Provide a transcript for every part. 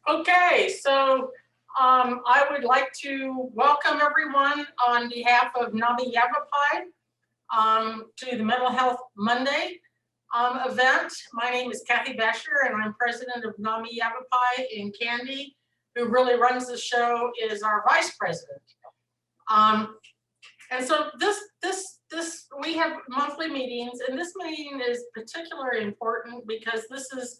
Okay, so I would like to welcome everyone on behalf of NAMI Yavapai to the Mental Health Monday event. My name is Kathy Bescher, and I'm president of NAMI Yavapai, and Candy, who really runs the show, is our vice president. And so we have monthly meetings, and this meeting is particularly important because this is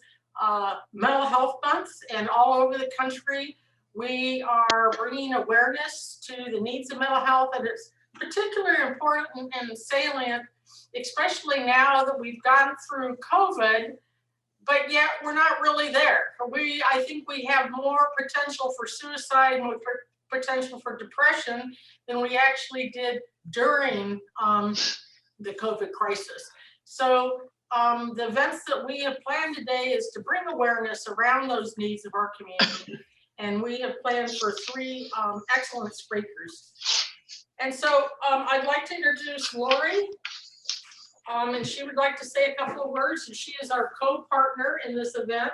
Mental Health Month, and all over the country we are bringing awareness to the needs of mental health, and it's particularly important and salient, especially now that we've gone through COVID, but yet we're not really there. I think we have more potential for suicide and potential for depression than we actually did during the COVID crisis. So the events that we have planned today is to bring awareness around those needs of our community. And we have planned for three excellent speakers. And so I'd like to introduce Lori, and she would like to say a couple of words, and she is our co-partner in this event.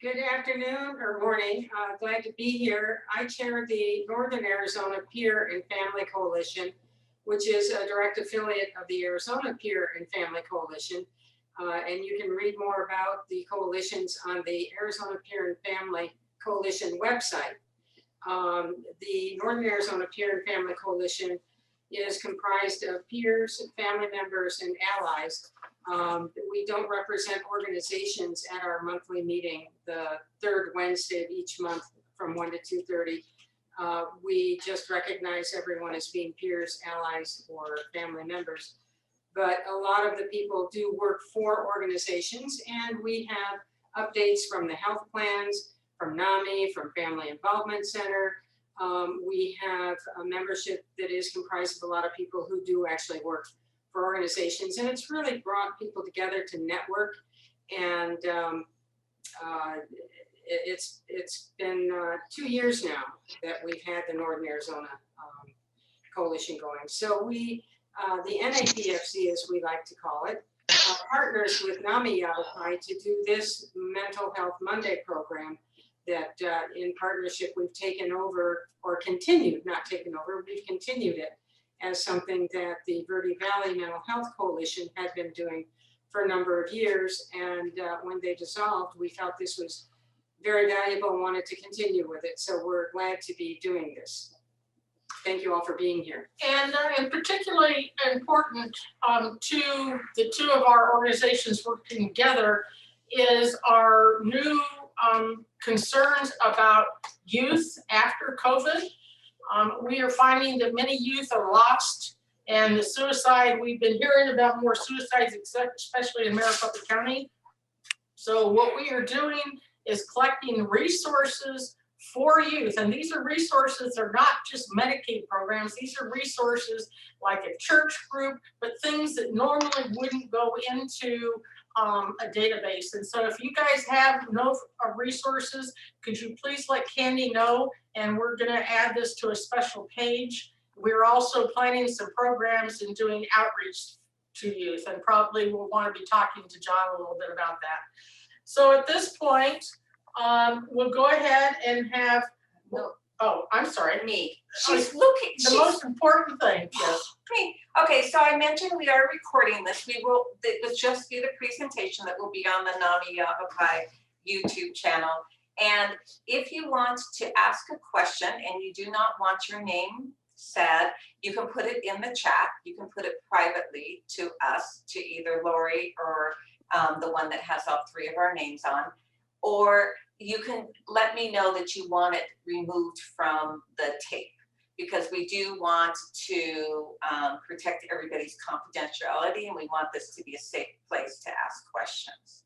Good afternoon or morning. Glad to be here. I chair the Northern Arizona Peer and Family Coalition, which is a direct affiliate of the Arizona Peer and Family Coalition. And you can read more about the coalitions on the Arizona Peer and Family Coalition website. The Northern Arizona Peer and Family Coalition is comprised of peers, family members, and allies. We don't represent organizations at our monthly meeting, the third Wednesday of each month from 1 to 2:30. We just recognize everyone as being peers, allies, or family members. But a lot of the people do work for organizations, and we have updates from the health plans, from NAMI, from Family Involvement Center. We have a membership that is comprised of a lot of people who do actually work for organizations, and it's really brought people together to network. And it's been 2 years now that we've had the Northern Arizona Coalition going. So we, the NAPFC, as we like to call it, partners with NAMI Yavapai to do this Mental Health Monday program that in partnership we've taken over, or continued, not taken over, we've continued it as something that the Verde Valley Mental Health Coalition had been doing for a number of years. And when they dissolved, we felt this was very valuable and wanted to continue with it. So we're glad to be doing this. Thank you all for being here. And particularly important to the two of our organizations working together is our new concerns about youth after COVID. We are finding that many youth are lost, and the suicide, we've been hearing about more suicides, especially in Maricopa County. So what we are doing is collecting resources for youth, and these are resources that are not just Medicaid programs. These are resources like a church group, but things that normally wouldn't go into a database. And so if you guys have no resources, could you please let Candy know, and we're going to add this to a special page. We're also planning some programs and doing outreach to youth, and probably we'll want to be talking to John a little bit about that. So at this point, we'll go ahead and have, oh, I'm sorry. Me. She's looking. The most important thing, yes. Me. Okay, so I mentioned we are recording this. It will just be the presentation that will be on the NAMI Yavapai YouTube channel. And if you want to ask a question and you do not want your name said, you can put it in the chat. You can put it privately to us, to either Lori or the one that has all three of our names on, or you can let me know that you want it removed from the tape, because we do want to protect everybody's confidentiality, and we want this to be a safe place to ask questions.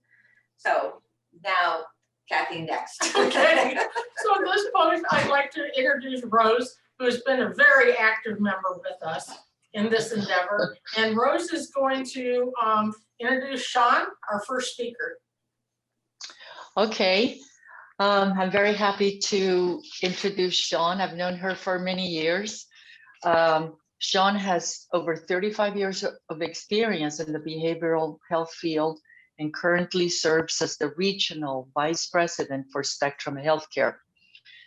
So now, Kathy, next. Okay, so at this point, I'd like to introduce Rose, who has been a very active member with us in this endeavor. And Rose is going to introduce Sean, our first speaker. Okay, I'm very happy to introduce Sean. I've known her for many years. Sean has over 35 years of experience in the behavioral health field and currently serves as the Regional Vice President for Spectrum Healthcare.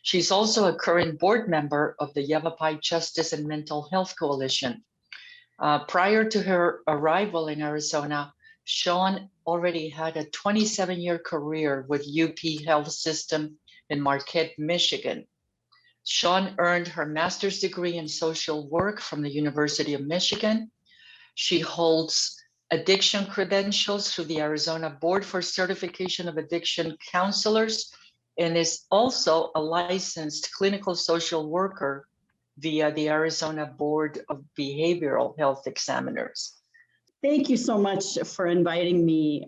She's also a current board member of the Yavapai Justice and Mental Health Coalition. Prior to her arrival in Arizona, Sean already had a 27-year career with UP Health System in Marquette, Michigan. Sean earned her master's degree in social work from the University of Michigan. She holds addiction credentials through the Arizona Board for Certification of Addiction Counselors and is also a licensed clinical social worker via the Arizona Board of Behavioral Health Examiners. Thank you so much for inviting me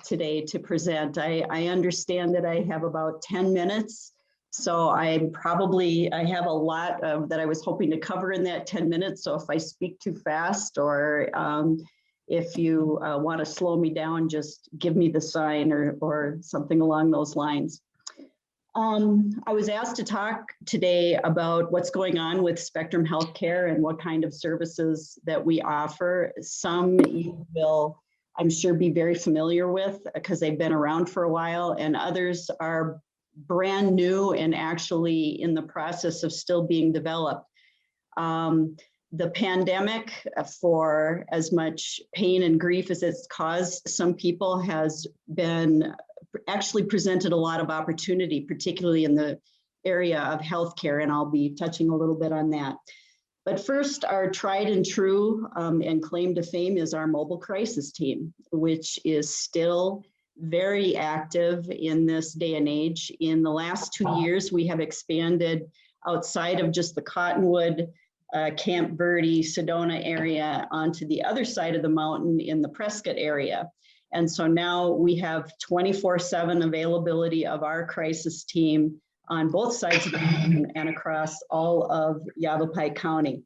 today to present. I understand that I have about 10 minutes, so I have a lot that I was hoping to cover in that 10 minutes. So if I speak too fast or if you want to slow me down, just give me the sign or something along those lines. I was asked to talk today about what's going on with Spectrum Healthcare and what kind of services that we offer. Some you will, I'm sure, be very familiar with because they've been around for a while, and others are brand new and actually in the process of still being developed. The pandemic, for as much pain and grief as it's caused some people, has been actually presented a lot of opportunity, particularly in the area of healthcare, and I'll be touching a little bit on that. But first, our tried and true and claim to fame is our mobile crisis team, which is still very active in this day and age. In the last 2 years, we have expanded outside of just the Cottonwood, Camp Verde, Sedona area onto the other side of the mountain in the Prescott area. And so now we have 24/7 availability of our crisis team on both sides of the mountain and across all of Yavapai County.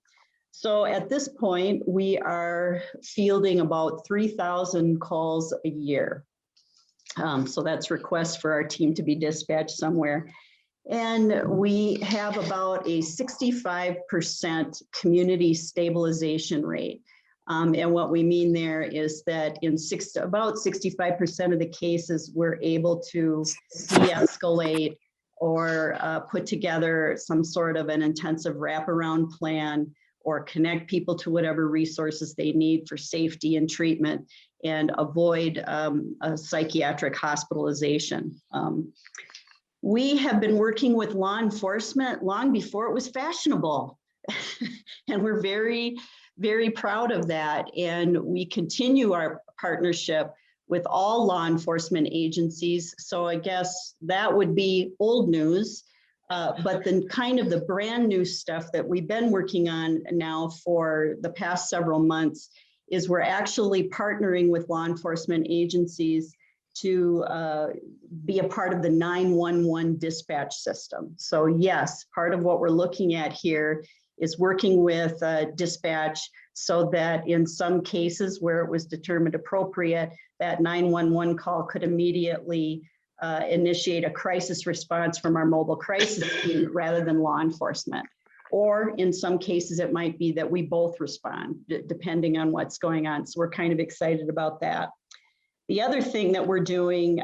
So at this point, we are fielding about 3,000 calls a year. So that's requests for our team to be dispatched somewhere. And we have about a 65% community stabilization rate. And what we mean there is that in about 65% of the cases, we're able to de-escalate or put together some sort of an intensive wraparound plan or connect people to whatever resources they need for safety and treatment and avoid a psychiatric hospitalization. We have been working with law enforcement long before it was fashionable. And we're very, very proud of that. And we continue our partnership with all law enforcement agencies. So I guess that would be old news. But then kind of the brand new stuff that we've been working on now for the past several months is we're actually partnering with law enforcement agencies to be a part of the 911 dispatch system. So yes, part of what we're looking at here is working with dispatch so that in some cases where it was determined appropriate, that 911 call could immediately initiate a crisis response from our mobile crisis team rather than law enforcement. Or in some cases, it might be that we both respond, depending on what's going on. So we're kind of excited about that. The other thing that we're doing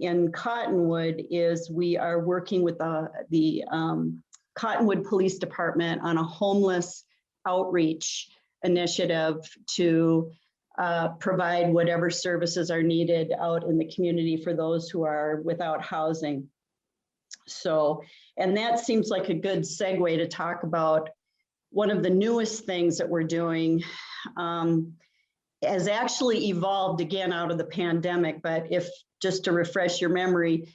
in Cottonwood is we are working with the Cottonwood Police Department on a homeless outreach initiative to provide whatever services are needed out in the community for those who are without housing. So, and that seems like a good segue to talk about one of the newest things that we're doing. Has actually evolved again out of the pandemic, but if just to refresh your memory,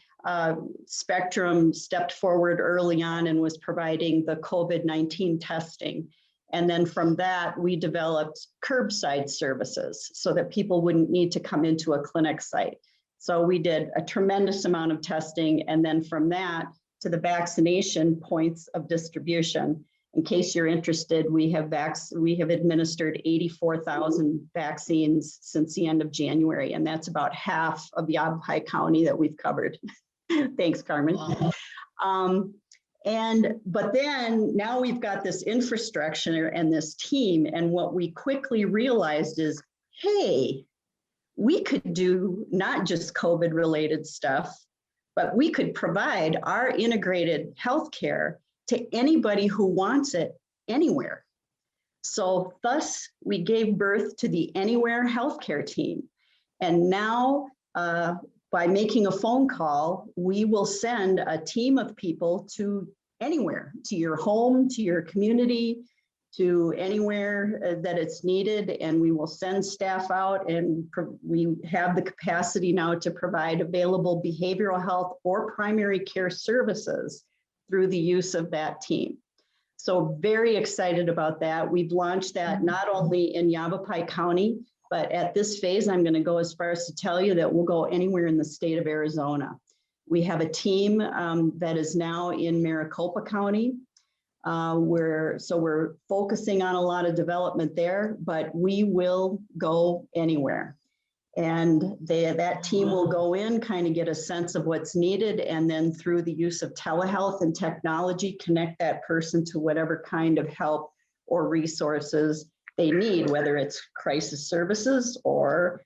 Spectrum stepped forward early on and was providing the COVID-19 testing. And then from that, we developed curbside services so that people wouldn't need to come into a clinic site. So we did a tremendous amount of testing. And then from that to the vaccination points of distribution. In case you're interested, we have administered 84,000 vaccines since the end of January, and that's about half of Yavapai County that we've covered. Thanks, Carmen. Wow. But then now we've got this infrastructure and this team, and what we quickly realized is, hey, we could do not just COVID related stuff, but we could provide our integrated healthcare to anybody who wants it anywhere. So thus we gave birth to the Anywhere Healthcare Team. And now by making a phone call, we will send a team of people to anywhere, to your home, to your community, to anywhere that it's needed. And we will send staff out, and we have the capacity now to provide available behavioral health or primary care services through the use of that team. So very excited about that. We've launched that not only in Yavapai County, but at this phase, I'm going to go as far as to tell you that we'll go anywhere in the state of Arizona. We have a team that is now in Maricopa County. We're focusing on a lot of development there, but we will go anywhere. And that team will go in, kind of get a sense of what's needed, and then through the use of telehealth and technology, connect that person to whatever kind of help or resources they need, whether it's crisis services or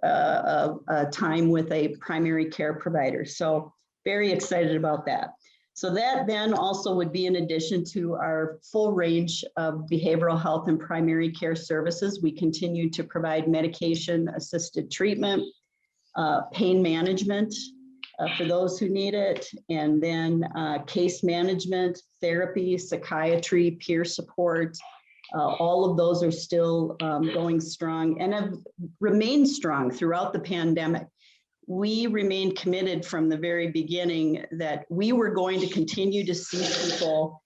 a time with a primary care provider. So very excited about that. So that then also would be in addition to our full range of behavioral health and primary care services. We continue to provide medication-assisted treatment, pain management for those who need it, and then case management, therapy, psychiatry, peer support. All of those are still going strong and have remained strong throughout the pandemic. We remained committed from the very beginning that we were going to continue to see people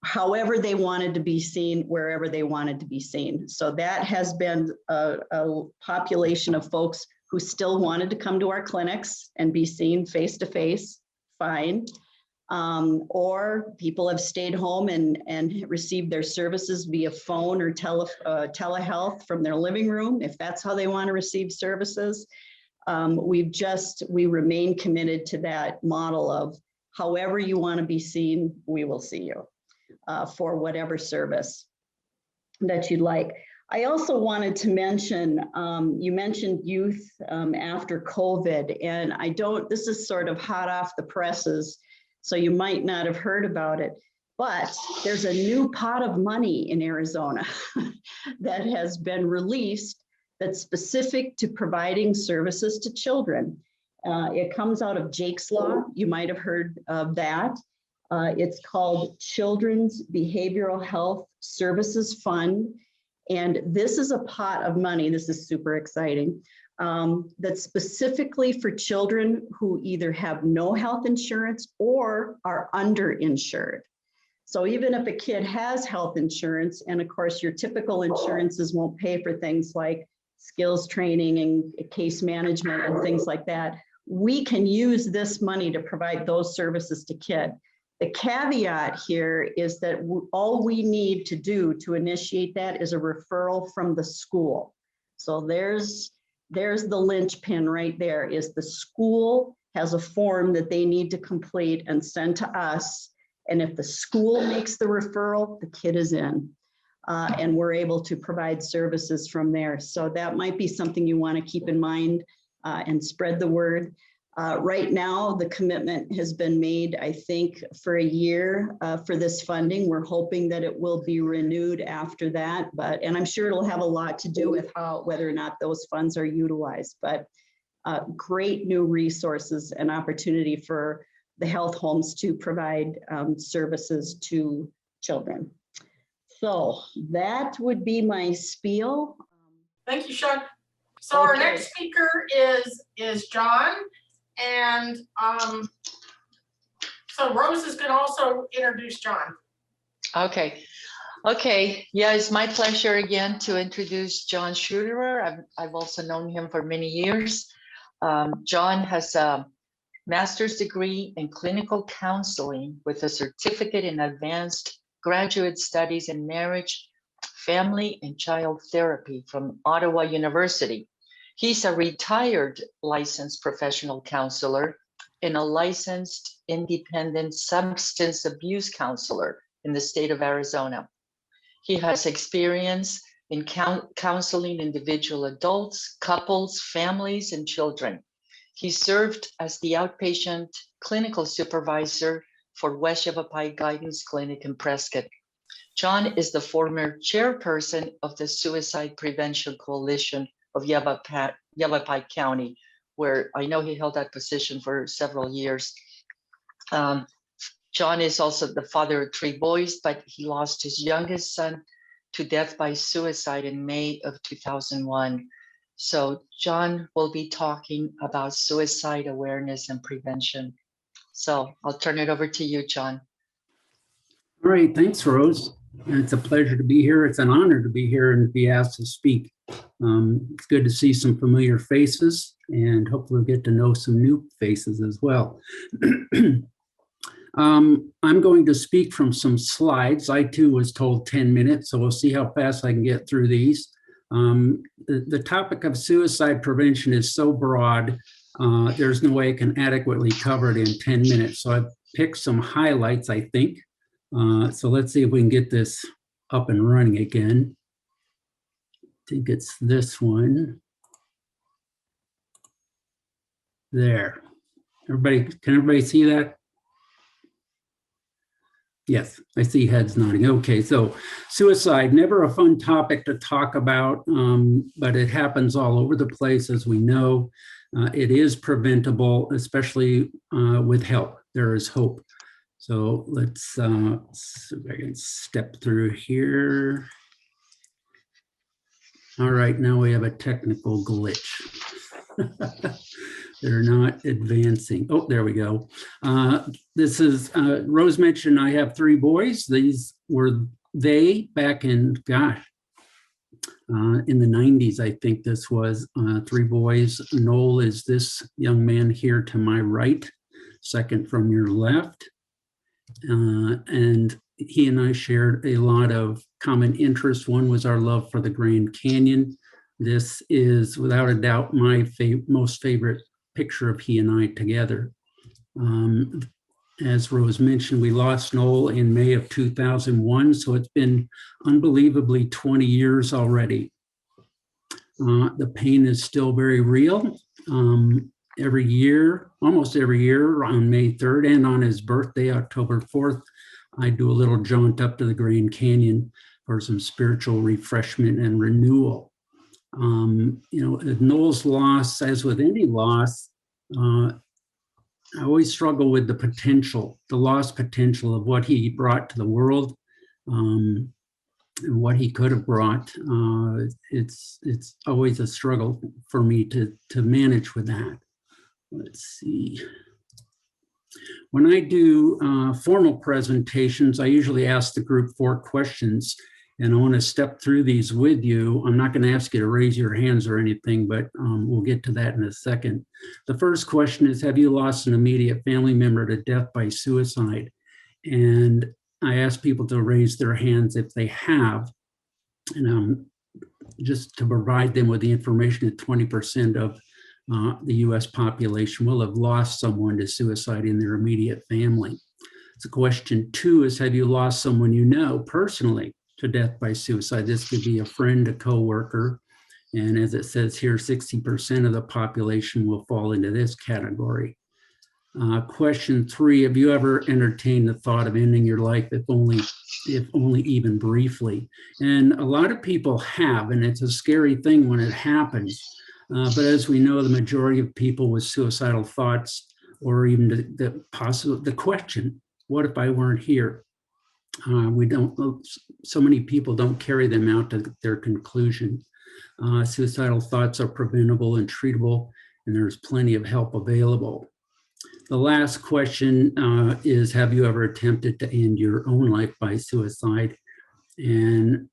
however they wanted to be seen, wherever they wanted to be seen. So that has been a population of folks who still wanted to come to our clinics and be seen face to face, fine. Or people have stayed home and received their services via phone or telehealth from their living room, if that's how they want to receive services. We remain committed to that model of however you want to be seen, we will see you for whatever service that you'd like. I also wanted to mention, you mentioned youth after COVID, and this is sort of hot off the presses, so you might not have heard about it, but there's a new pot of money in Arizona that has been released that's specific to providing services to children. It comes out of Jake's Law. You might have heard of that. It's called Children's Behavioral Health Services Fund. And this is a pot of money, this is super exciting, that's specifically for children who either have no health insurance or are underinsured. So even if a kid has health insurance, and of course your typical insurances won't pay for things like skills training and case management and things like that, we can use this money to provide those services to kids. The caveat here is that all we need to do to initiate that is a referral from the school. So there's the linchpin right there, is the school has a form that they need to complete and send to us. And if the school makes the referral, the kid is in. And we're able to provide services from there. So that might be something you want to keep in mind and spread the word. Right now, the commitment has been made, I think, for a year for this funding. We're hoping that it will be renewed after that, and I'm sure it'll have a lot to do with whether or not those funds are utilized. But great new resources and opportunity for the health homes to provide services to children. So that would be my spiel. Thank you, Sean. So our next speaker is John. And so Rose is going to also introduce John. Okay. Yeah, it's my pleasure again to introduce John Schuderer. I've also known him for many years. John has a master's degree in clinical counseling with a certificate in advanced graduate studies in marriage, family, and child therapy from Ottawa University. He's a retired licensed professional counselor and a licensed independent substance abuse counselor in the state of Arizona. He has experience in counseling individual adults, couples, families, and children. He served as the outpatient clinical supervisor for West Yavapai Guidance Clinic in Prescott. John is the former chairperson of the Suicide Prevention Coalition of Yavapai County, where I know he held that position for several years. John is also the father of 3 boys, but he lost his youngest son to death by suicide in May of 2001. So John will be talking about suicide awareness and prevention. So I'll turn it over to you, John. All right, thanks, Rose. It's a pleasure to be here. It's an honor to be here and be asked to speak. It's good to see some familiar faces, and hopefully we'll get to know some new faces as well. I'm going to speak from some slides. I too was told 10 minutes, so we'll see how fast I can get through these. The topic of suicide prevention is so broad, there's no way I can adequately cover it in 10 minutes. So I've picked some highlights, I think. So let's see if we can get this up and running again. I think it's this one. There. Can everybody see that? Yes, I see heads nodding. Okay, so suicide, never a fun topic to talk about, but it happens all over the place, as we know. It is preventable, especially with help. There is hope. So let's see if I can step through here. All right, now we have a technical glitch. They're not advancing. Oh, there we go. This is, Rose mentioned I have 3 boys. These were they back in, gosh, in the 90s, I think this was 3 boys. Noel is this young man here to my right, second from your left. And he and I shared a lot of common interests. One was our love for the Grand Canyon. This is without a doubt my most favorite picture of he and I together. As Rose mentioned, we lost Noel in May of 2001, so it's been unbelievably 20 years already. The pain is still very real. Every year, almost every year on May 3rd and on his birthday, October 4th, I do a little jaunt up to the Grand Canyon for some spiritual refreshment and renewal. You know, Noel's loss, as with any loss, I always struggle with the potential, the lost potential of what he brought to the world, and what he could have brought. It's always a struggle for me to manage with that. Let's see. When I do formal presentations, I usually ask the group 4 questions, and I want to step through these with you. I'm not going to ask you to raise your hands or anything, but we'll get to that in a second. The first question is, have you lost an immediate family member to death by suicide? And I ask people to raise their hands if they have, and just to provide them with the information that 20% of the US population will have lost someone to suicide in their immediate family. So question 2 is, have you lost someone you know personally to death by suicide? This could be a friend, a coworker, and as it says here, 60% of the population will fall into this category. Question 3, have you ever entertained the thought of ending your life, if only even briefly? And a lot of people have, and it's a scary thing when it happens. But as we know, the majority of people with suicidal thoughts, or even the question, what if I weren't here? So many people don't carry them out to their conclusion. Suicidal thoughts are preventable and treatable, and there's plenty of help available. The last question is, have you ever attempted to end your own life by suicide? And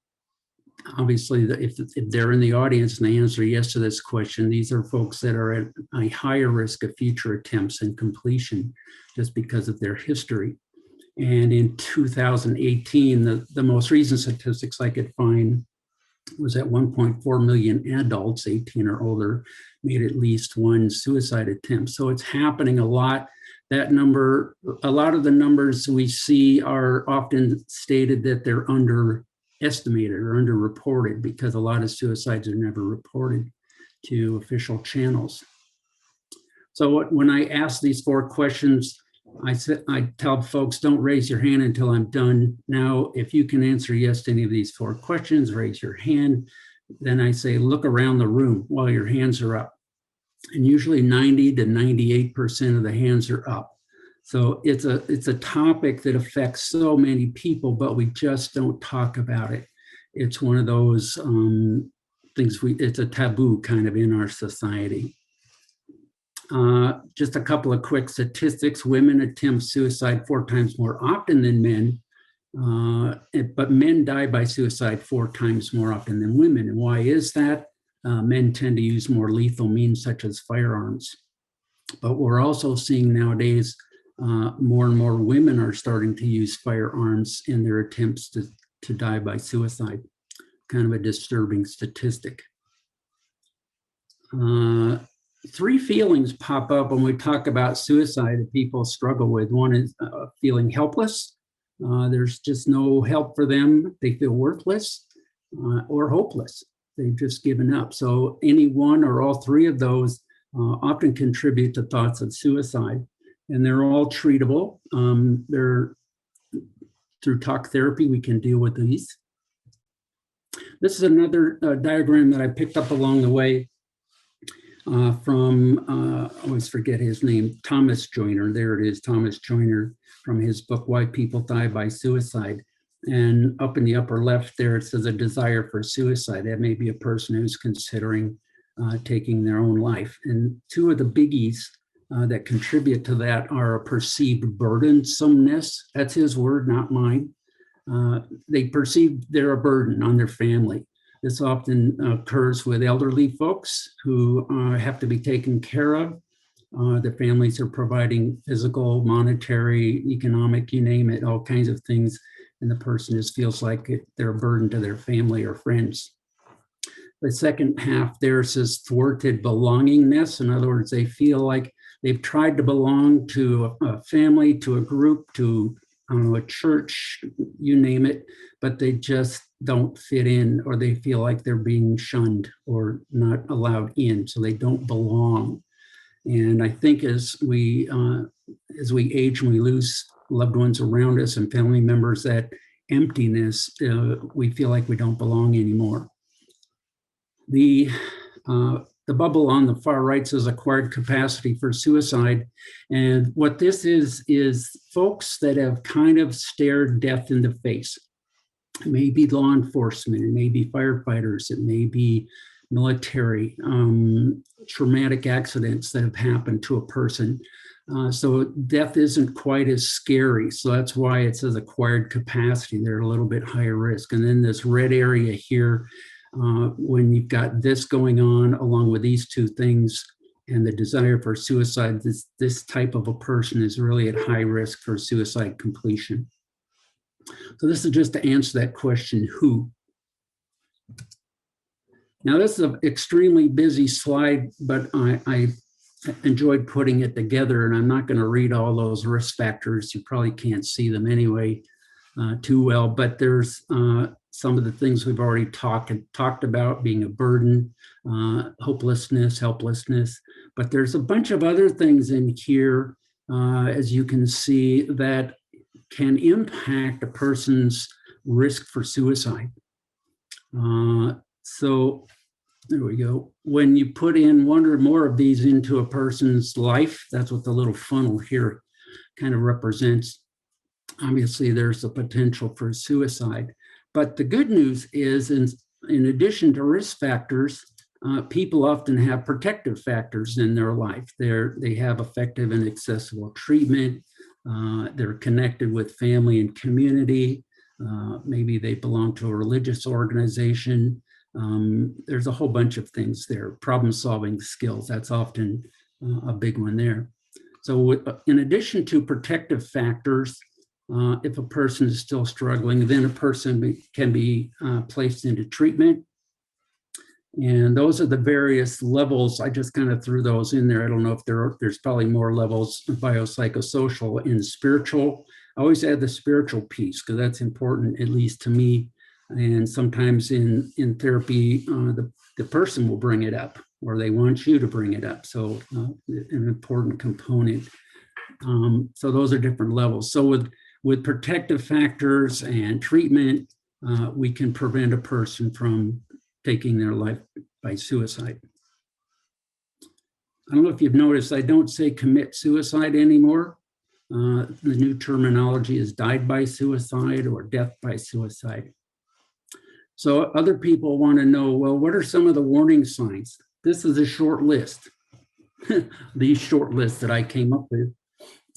obviously, if they're in the audience and they answer yes to this question, these are folks that are at a higher risk of future attempts and completion just because of their history. And in 2018, the most recent statistics I could find was that 1.4 million adults, 18 or older, made at least one suicide attempt. So it's happening a lot. That number, a lot of the numbers we see are often stated that they're under underestimated or underreported because a lot of suicides are never reported to official channels. So when I ask these 4 questions, I tell folks, don't raise your hand until I'm done. Now, if you can answer yes to any of these 4 questions, raise your hand. Then I say, look around the room while your hands are up. And usually 90 to 98% of the hands are up. So it's a topic that affects so many people, but we just don't talk about it. It's one of those things, it's a taboo kind of in our society. Just a couple of quick statistics. Women attempt suicide 4 times more often than men, but men die by suicide 4 times more often than women. And why is that? Men tend to use more lethal means such as firearms. But we're also seeing nowadays more and more women are starting to use firearms in their attempts to die by suicide. Kind of a disturbing statistic. 3 feelings pop up when we talk about suicide that people struggle with. One is feeling helpless. There's just no help for them. They feel worthless or hopeless. They've just given up. So any one or all 3 of those often contribute to thoughts of suicide. And they're all treatable. Through talk therapy, we can deal with these. This is another diagram that I picked up along the way from, I always forget his name, Thomas Joyner. There it is, Thomas Joyner, from his book, Why People Die by Suicide. And up in the upper left there, it says a desire for suicide. That may be a person who's considering taking their own life. And 2 of the biggies that contribute to that are a perceived burdensomeness. That's his word, not mine. They perceive they're a burden on their family. This often occurs with elderly folks who have to be taken care of. The families are providing physical, monetary, economic, you name it, all kinds of things. And the person just feels like they're a burden to their family or friends. The second half there says thwarted belongingness. In other words, they feel like they've tried to belong to a family, to a group, to a church, you name it, but they just don't fit in, or they feel like they're being shunned or not allowed in, so they don't belong. And I think as we age and we lose loved ones around us and family members, that emptiness, we feel like we don't belong anymore. The bubble on the far right says acquired capacity for suicide. And what this is folks that have kind of stared death in the face. It may be law enforcement, it may be firefighters, it may be military, traumatic accidents that have happened to a person. So death isn't quite as scary. So that's why it says acquired capacity. They're a little bit higher risk. And then this red area here, when you've got this going on along with these 2 things and the desire for suicide, this type of a person is really at high risk for suicide completion. So this is just to answer that question, who? Now this is an extremely busy slide, but I enjoyed putting it together, and I'm not going to read all those risk factors. You probably can't see them anyway too well, but there's some of the things we've already talked about, being a burden, hopelessness, helplessness, but there's a bunch of other things in here, as you can see, that can impact a person's risk for suicide. So there we go. When you put in 1 or more of these into a person's life, that's what the little funnel here kind of represents. Obviously, there's a potential for suicide. But the good news is, in addition to risk factors, people often have protective factors in their life. They have effective and accessible treatment. They're connected with family and community. Maybe they belong to a religious organization. There's a whole bunch of things there. Problem-solving skills, that's often a big one there. So in addition to protective factors, if a person is still struggling, then a person can be placed into treatment. And those are the various levels. I just kind of threw those in there. I don't know if there's probably more levels, biopsychosocial and spiritual. I always add the spiritual piece because that's important, at least to me. And sometimes in therapy, the person will bring it up, or they want you to bring it up. So an important component. So those are different levels. So with protective factors and treatment, we can prevent a person from taking their life by suicide. I don't know if you've noticed, I don't say commit suicide anymore. The new terminology is died by suicide or death by suicide. So other people want to know, well, what are some of the warning signs? This is a short list, these short lists that I came up with,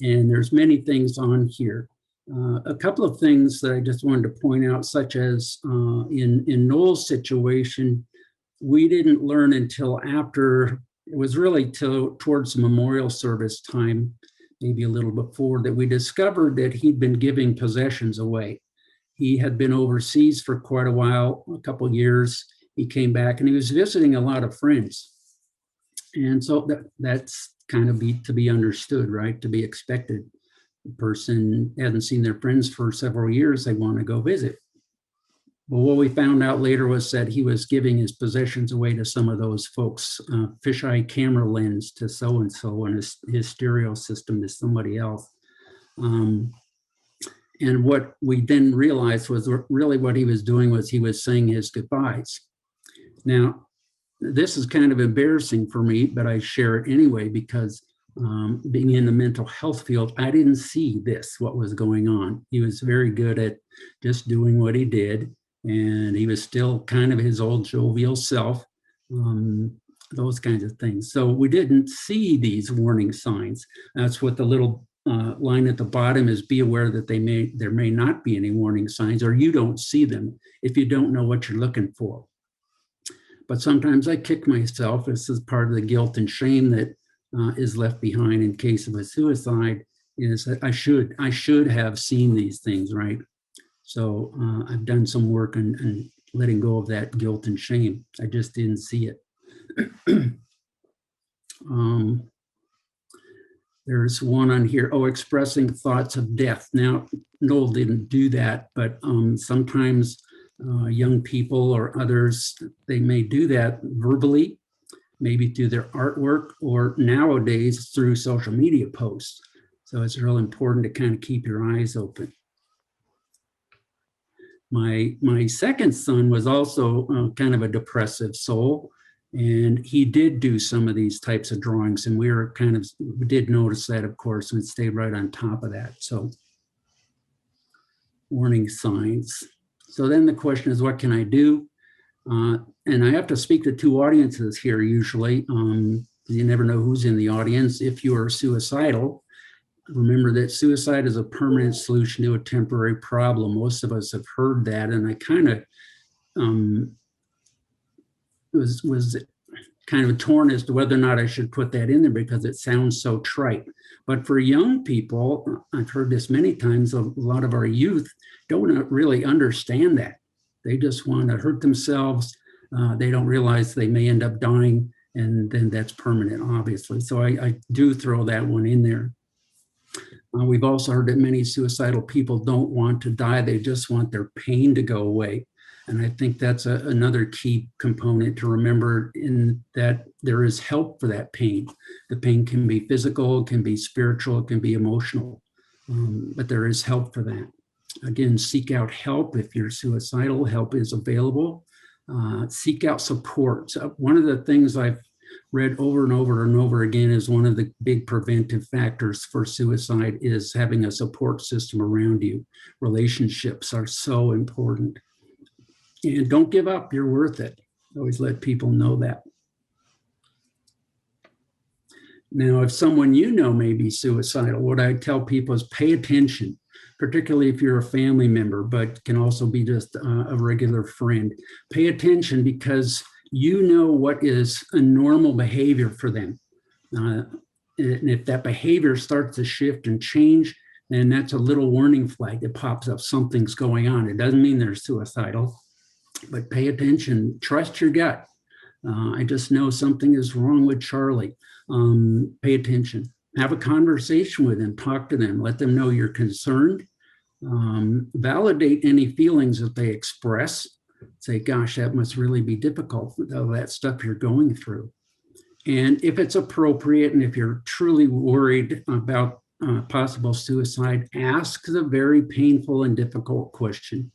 and there's many things on here. A couple of things that I just wanted to point out, such as in Noel's situation, we didn't learn until after, it was really towards the memorial service time, maybe a little before, that we discovered that he'd been giving possessions away. He had been overseas for quite a while, a couple of years. He came back and he was visiting a lot of friends. And so that's kind of to be understood, right? To be expected. The person hasn't seen their friends for several years, they want to go visit. Well, what we found out later was that he was giving his possessions away to some of those folks, fisheye camera lens to so-and-so, and his stereo system to somebody else. And what we then realized was really what he was doing was he was saying his goodbyes. Now, this is kind of embarrassing for me, but I share it anyway, because being in the mental health field, I didn't see what was going on. He was very good at just doing what he did. And he was still kind of his old jovial self, those kinds of things. So we didn't see these warning signs. That's what the little line at the bottom is: be aware that there may not be any warning signs, or you don't see them if you don't know what you're looking for. But sometimes I kick myself. This is part of the guilt and shame that is left behind in case of a suicide, is that I should have seen these things, right? So I've done some work on letting go of that guilt and shame. I just didn't see it. There's one on here, expressing thoughts of death. Now, Noel didn't do that, but sometimes young people or others, they may do that verbally, maybe through their artwork, or nowadays through social media posts. So it's real important to kind of keep your eyes open. My second son was also kind of a depressive soul, and he did do some of these types of drawings, and we did notice that, of course, and stayed right on top of that. So warning signs. So then the question is, what can I do? And I have to speak to two audiences here usually. You never know who's in the audience. If you are suicidal, remember that suicide is a permanent solution to a temporary problem. Most of us have heard that, and I kind of was kind of torn as to whether or not I should put that in there, because it sounds so trite. But for young people, I've heard this many times, a lot of our youth don't really understand that. They just want to hurt themselves. They don't realize they may end up dying, and then that's permanent, obviously. So I do throw that one in there. We've also heard that many suicidal people don't want to die. They just want their pain to go away. And I think that's another key component to remember, in that there is help for that pain. The pain can be physical, it can be spiritual, it can be emotional, but there is help for that. Again, seek out help. If you're suicidal, help is available. Seek out support. So one of the things I've read over and over and over again is one of the big preventive factors for suicide is having a support system around you. Relationships are so important. And don't give up, you're worth it. Always let people know that. Now, if someone you know may be suicidal, what I tell people is pay attention, particularly if you're a family member, but can also be just a regular friend. Pay attention, because you know what is a normal behavior for them. And if that behavior starts to shift and change, then that's a little warning flag that pops up. Something's going on. It doesn't mean they're suicidal, but pay attention. Trust your gut. I just know something is wrong with Charlie. Pay attention. Have a conversation with them. Talk to them. Let them know you're concerned. Validate any feelings that they express. Say, gosh, that must really be difficult with all that stuff you're going through. And if it's appropriate, and if you're truly worried about possible suicide, ask the very painful and difficult question.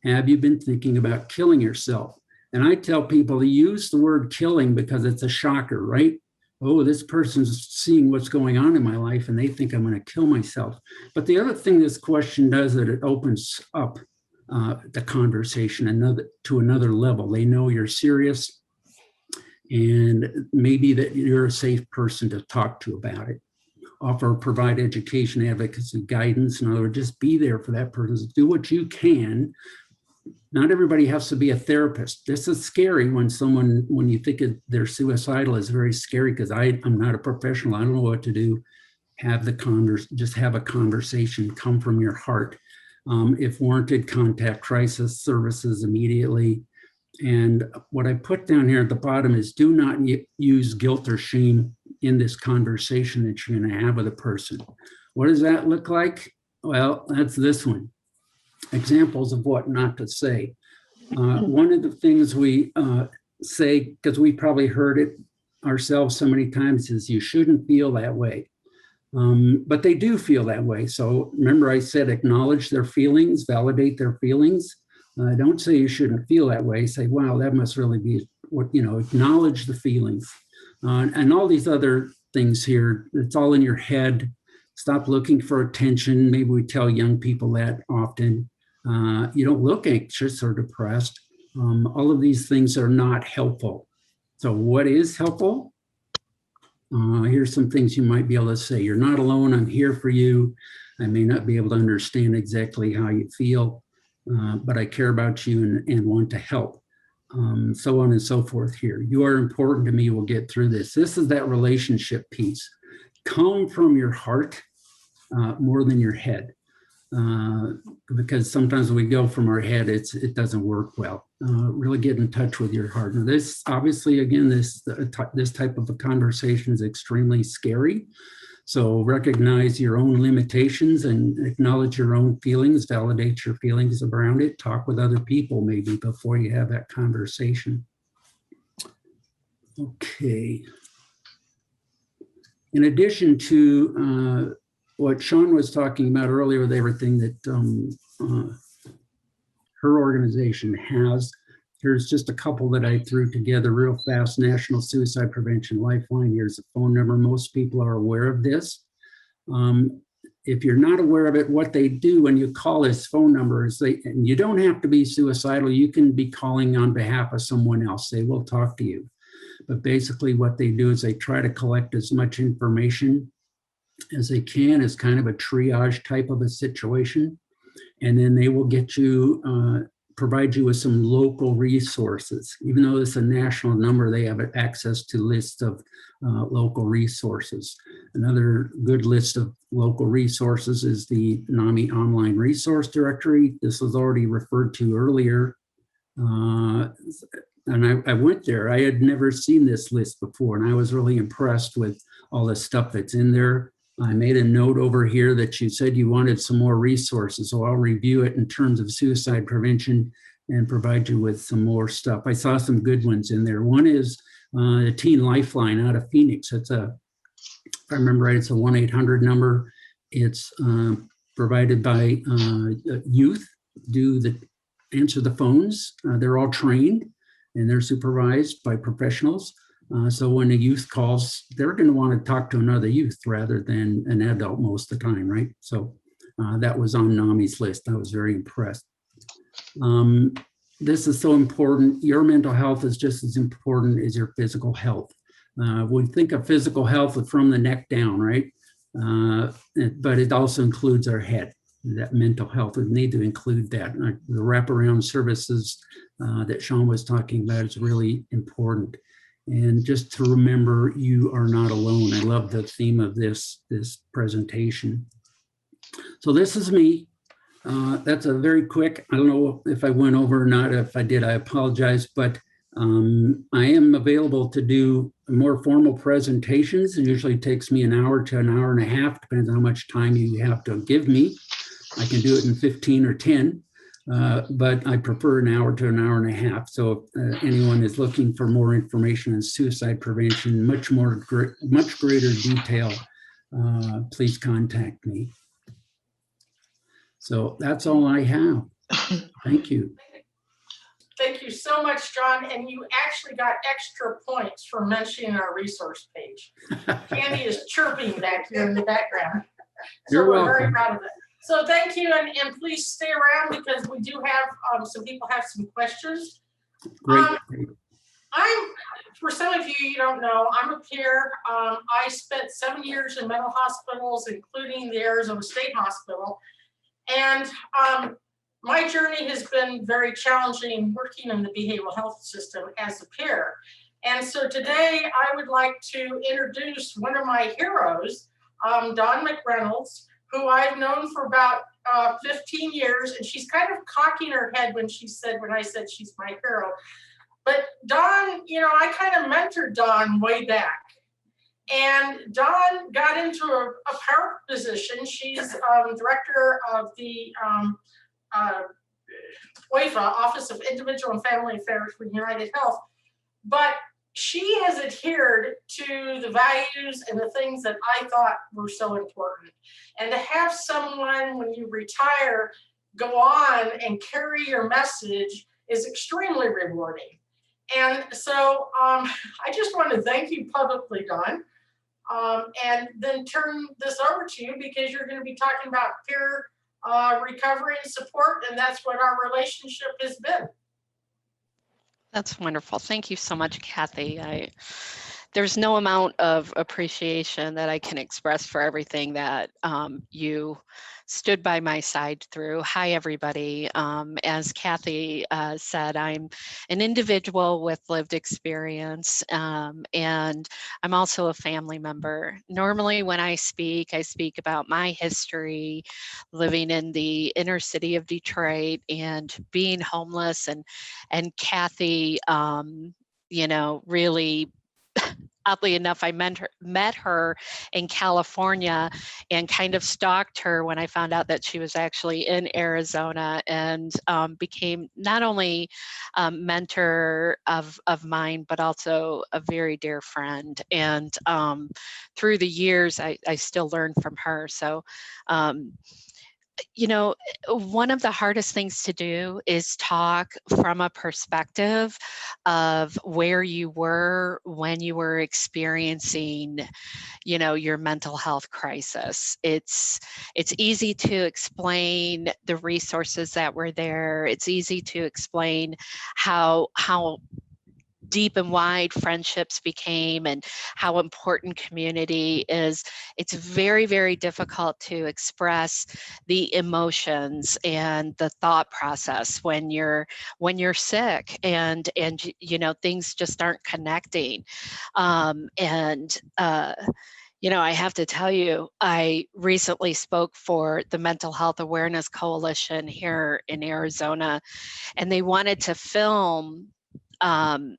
Have you been thinking about killing yourself? And I tell people to use the word killing because it's a shocker, right? Oh, this person's seeing what's going on in my life and they think I'm going to kill myself. But the other thing this question does is that it opens up the conversation to another level. They know you're serious and maybe that you're a safe person to talk to about it. Provide education, advocacy, guidance. In other words, just be there for that person. Do what you can. Not everybody has to be a therapist. This is scary when you think they're suicidal, is very scary because I'm not a professional. I don't know what to do. Just have a conversation, come from your heart. If warranted, contact crisis services immediately. And what I put down here at the bottom is do not use guilt or shame in this conversation that you're going to have with a person. What does that look like? Well, that's this one. Examples of what not to say. One of the things we say, because we probably heard it ourselves so many times, is you shouldn't feel that way. But they do feel that way. So remember I said acknowledge their feelings, validate their feelings. Don't say you shouldn't feel that way. Say, wow, that must really be what, acknowledge the feelings. And all these other things here, it's all in your head. Stop looking for attention. Maybe we tell young people that often. You don't look anxious or depressed. All of these things are not helpful. So what is helpful? Here's some things you might be able to say. You're not alone. I'm here for you. I may not be able to understand exactly how you feel, but I care about you and want to help. So on and so forth here. You are important to me. We'll get through this. This is that relationship piece. Come from your heart more than your head. Because sometimes when we go from our head, it doesn't work well. Really get in touch with your heart. Now this, obviously, again, this type of a conversation is extremely scary. So recognize your own limitations and acknowledge your own feelings, validate your feelings around it, talk with other people maybe before you have that conversation. Okay. In addition to what Sean was talking about earlier with everything that her organization has, here's just a couple that I threw together real fast. National Suicide Prevention Lifeline. Here's the phone number. Most people are aware of this. If you're not aware of it, what they do when you call this phone number is and you don't have to be suicidal. You can be calling on behalf of someone else. They will talk to you. But basically what they do is they try to collect as much information as they can as kind of a triage type of a situation. And then they will get you, provide you with some local resources. Even though it's a national number, they have access to lists of local resources. Another good list of local resources is the NAMI online resource directory. This was already referred to earlier. And I went there. I had never seen this list before, and I was really impressed with all the stuff that's in there. I made a note over here that you said you wanted some more resources, so I'll review it in terms of suicide prevention and provide you with some more stuff. I saw some good ones in there. One is the Teen Lifeline out of Phoenix. It's if I remember right, it's a 1-800 number. It's provided by youth, answer the phones. They're all trained and they're supervised by professionals. So when a youth calls, they're going to want to talk to another youth rather than an adult most of the time, right? So that was on NAMI's list. I was very impressed. This is so important. Your mental health is just as important as your physical health. We think of physical health from the neck down, right? But it also includes our head. That mental health, we need to include that. The wraparound services that Sean was talking about is really important. And just to remember, you are not alone. I love the theme of this presentation. So this is me. That's a very quick, I don't know if I went over or not. If I did, I apologize, but I am available to do more formal presentations. It usually takes me an hour to an hour and a half, depends on how much time you have to give me. I can do it in 15 or 10, but I prefer an hour to an hour and a half. So if anyone is looking for more information on suicide prevention, much greater detail, please contact me. So that's all I have. Thank you. Thank you so much, John. And you actually got extra points for mentioning our resource page. Candy is chirping back here in the background. So You're we're very welcome. proud of it. So thank you, and please stay around because we do have some people have some questions. Great. For some of you don't know, I'm a peer. I spent 7 years in mental hospitals, including the Arizona State Hospital. And my journey has been very challenging working in the behavioral health system as a peer. And so today I would like to introduce one of my heroes, Dawn McReynolds, who I've known for about 15 years. And she's kind of cocking her head when I said she's my hero. But Dawn, you know, I kind of mentored Dawn way back. And Dawn got into a power position. She's director of the OIFA, Office of Individual and Family Affairs for United Health. But she has adhered to the values and the things that I thought were so important. And to have someone, when you retire, go on and carry your message is extremely rewarding. And so I just want to thank you publicly, Dawn, and then turn this over to you because you're going to be talking about peer recovery and support, and that's what our relationship has been. That's wonderful. Thank you so much, Kathy. There's no amount of appreciation that I can express for everything that you stood by my side through. Hi, everybody. As Kathy said, I'm an individual with lived experience, and I'm also a family member. Normally, when I speak about my history, living in the inner city of Detroit and being homeless, and Kathy, you know, really, oddly enough, I met her in California and kind of stalked her when I found out that she was actually in Arizona, and became not only a mentor of mine, but also a very dear friend. And through the years, I still learn from her. So, you know, one of the hardest things to do is talk from a perspective of where you were when you were experiencing, you know, your mental health crisis. It's easy to explain the resources that were there. It's easy to explain how deep and wide friendships became and how important community is. It's very, very difficult to express the emotions and the thought process when you're sick and you know, things just aren't connecting. You know, I have to tell you, I recently spoke for the Mental Health Awareness Coalition here in Arizona, and they wanted to film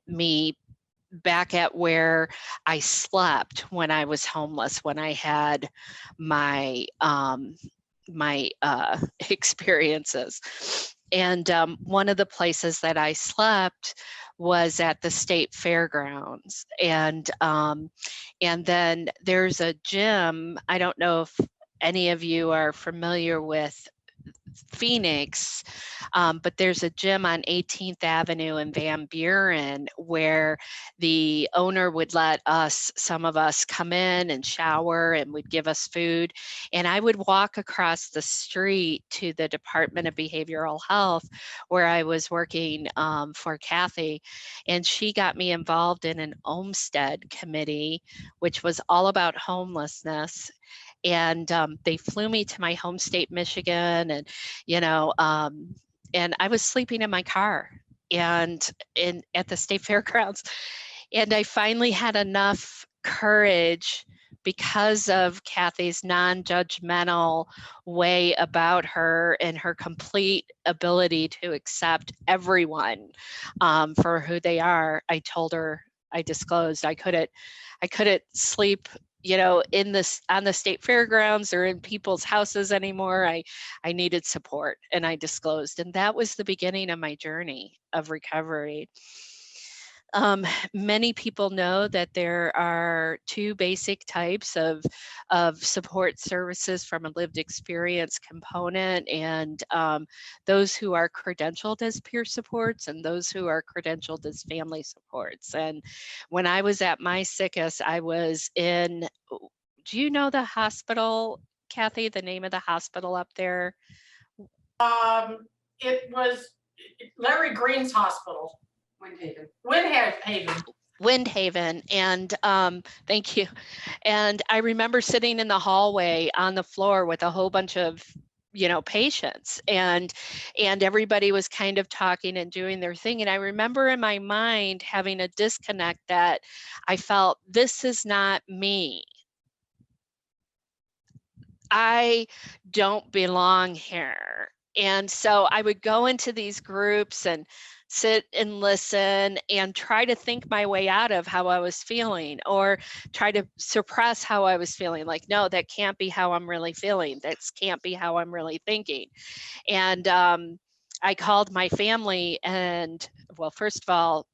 me back at where I slept when I was homeless, when I had my experiences. And one of the places that I slept was at the state fairgrounds. And then there's a gym. I don't know if any of you are familiar with Phoenix, but there's a gym on 18th Avenue in Van Buren where the owner would let us, some of us, come in and shower and would give us food. And I would walk across the street to the Department of Behavioral Health where I was working for Kathy. And she got me involved in an Olmstead committee, which was all about homelessness. And they flew me to my home state, Michigan, and, you know, and I was sleeping in my car and at the state fairgrounds. And I finally had enough courage, because of Kathy's non-judgmental way about her and her complete ability to accept everyone for who they are. I told her, I disclosed I couldn't sleep in this on the state fairgrounds or in people's houses anymore. I needed support, and I disclosed, and that was the beginning of my journey of recovery. Many people know that there are two basic types of support services from a lived experience component, and those who are credentialed as peer supports and those who are credentialed as family supports. And when I was at my sickest, I was in, do you know the hospital, Kathy, the name of the hospital up there? It was Larry Green's hospital, Windhaven. Windhaven, and thank you. And I remember sitting in the hallway on the floor with a whole bunch of patients, and everybody was kind of talking and doing their thing. And I remember in my mind having a disconnect that I felt, this is not me. I don't belong here. And so I would go into these groups and sit and listen and try to think my way out of how I was feeling, or try to suppress how I was feeling. Like, no, that can't be how I'm really feeling. That can't be how I'm really thinking. And I called my family, and well, first of all,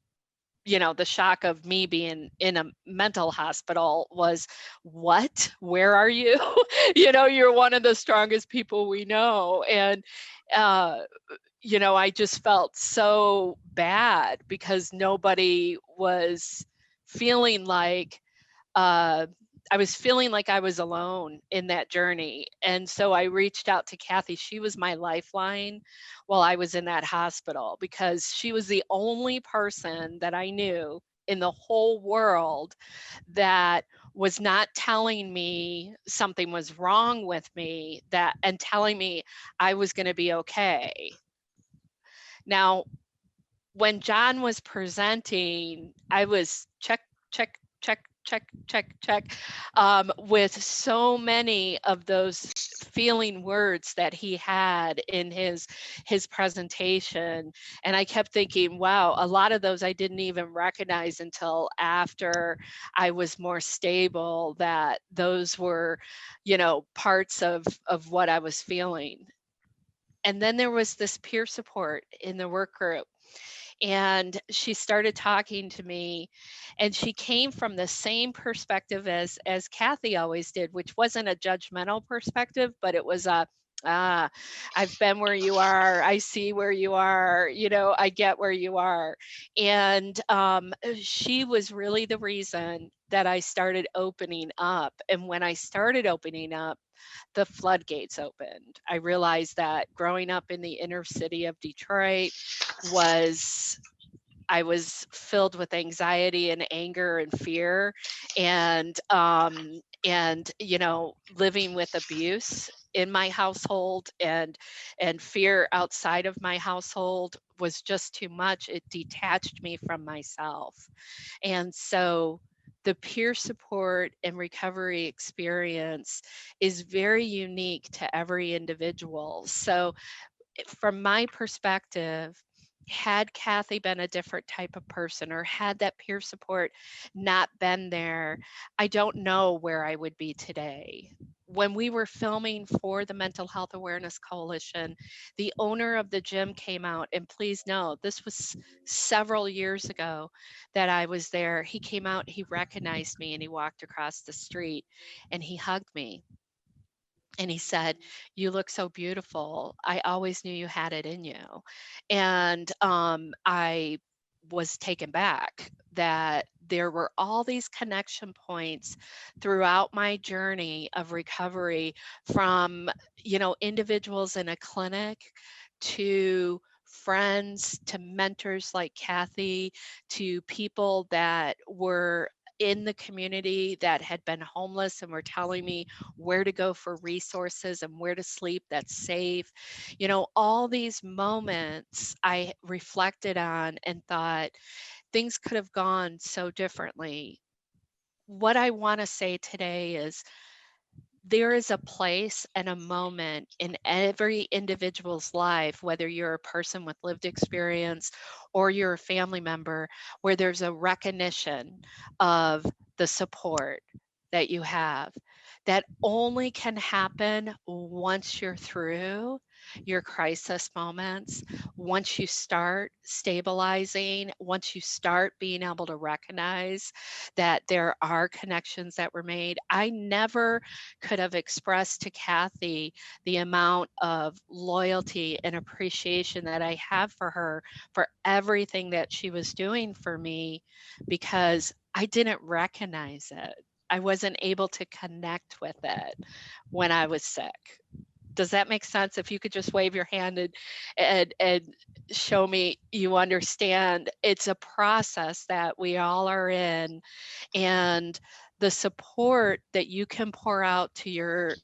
the shock of me being in a mental hospital was, what? Where are you? You're one of the strongest people we know. And, I just felt so bad because nobody was feeling like, I was feeling like I was alone in that journey. And so I reached out to Kathy. She was my lifeline while I was in that hospital, because she was the only person that I knew in the whole world that was not telling me something was wrong with me, and telling me I was going to be okay. Now, when John was presenting, I was check, check, check, check, check, check, with so many of those feeling words that he had in his presentation. And I kept thinking, wow, a lot of those I didn't even recognize until after I was more stable, that those were, parts of what I was feeling. And then there was this peer support in the work group. And she started talking to me, and she came from the same perspective as Kathy always did, which wasn't a judgmental perspective, but it was a, I've been where you are, I see where you are, I get where you are. And she was really the reason that I started opening up. And when I started opening up, the floodgates opened. I realized that growing up in the inner city of Detroit I was filled with anxiety and anger and fear, and living with abuse in my household and fear outside of my household was just too much. It detached me from myself. And so the peer support and recovery experience is very unique to every individual. So from my perspective, had Kathy been a different type of person, or had that peer support not been there, I don't know where I would be today. When we were filming for the Mental Health Awareness Coalition, the owner of the gym came out, and please know, this was several years ago that I was there. He came out, he recognized me, and he walked across the street and he hugged me. And he said, "You look so beautiful. I always knew you had it in you." And I was taken back that there were all these connection points throughout my journey of recovery, from, individuals in a clinic, to friends, to mentors like Kathy, to people that were in the community that had been homeless and were telling me where to go for resources and where to sleep that's safe. All these moments I reflected on and thought things could have gone so differently. What I want to say today is there is a place and a moment in every individual's life, whether you're a person with lived experience or you're a family member, where there's a recognition of the support that you have. That only can happen once you're through your crisis moments, once you start stabilizing, once you start being able to recognize that there are connections that were made. I never could have expressed to Kathy the amount of loyalty and appreciation that I have for her, for everything that she was doing for me, because I didn't recognize it. I wasn't able to connect with it when I was sick. Does that make sense? If you could just wave your hand and show me you understand. It's a process that we all are in, and the support that you can pour out to your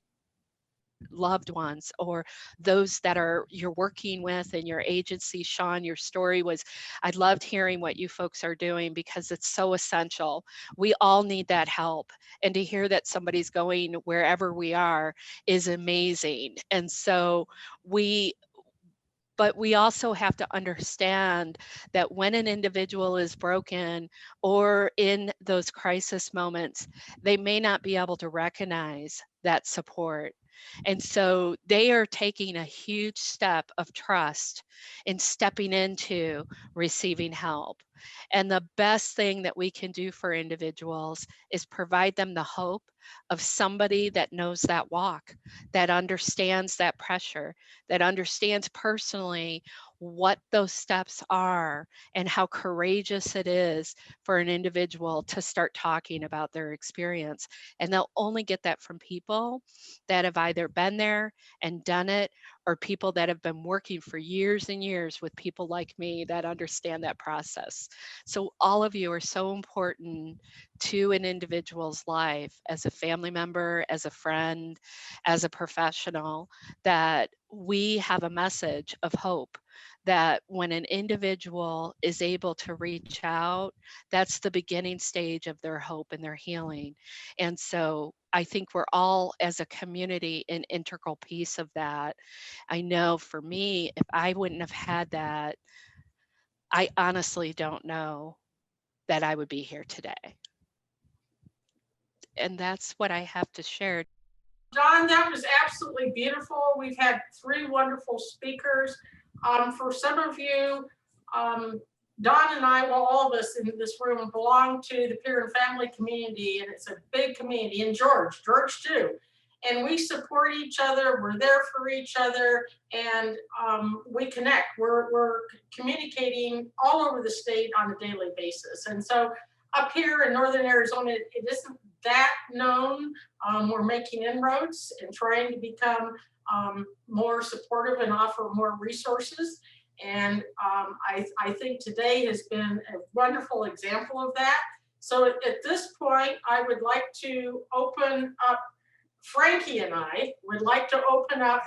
loved ones or those that are you're working with in your agency. Sean, your story was, I loved hearing what you folks are doing because it's so essential. We all need that help, and to hear that somebody's going wherever we are is amazing. And so but we also have to understand that when an individual is broken or in those crisis moments, they may not be able to recognize that support. And so they are taking a huge step of trust in stepping into receiving help. And the best thing that we can do for individuals is provide them the hope of somebody that knows that walk, that understands that pressure, that understands personally what those steps are and how courageous it is for an individual to start talking about their experience. And they'll only get that from people that have either been there and done it, or people that have been working for years and years with people like me that understand that process. So all of you are so important to an individual's life, as a family member, as a friend, as a professional, that we have a message of hope, that when an individual is able to reach out, that's the beginning stage of their hope and their healing. And so I think we're all, as a community, an integral piece of that. I know for me, if I wouldn't have had that, I honestly don't know that I would be here today. And that's what I have to share. Don, that was absolutely beautiful. We've had 3 wonderful speakers. For some of you, Don and I, well, all of us in this room belong to the peer and family community, and it's a big community, and George too. And we support each other, we're there for each other, and we connect. We're communicating all over the state on a daily basis. And so up here in Northern Arizona, it isn't that known. We're making inroads and trying to become more supportive and offer more resources. And I think today has been a wonderful example of that. So at this point, I would like to open up, Frankie and I would like to open up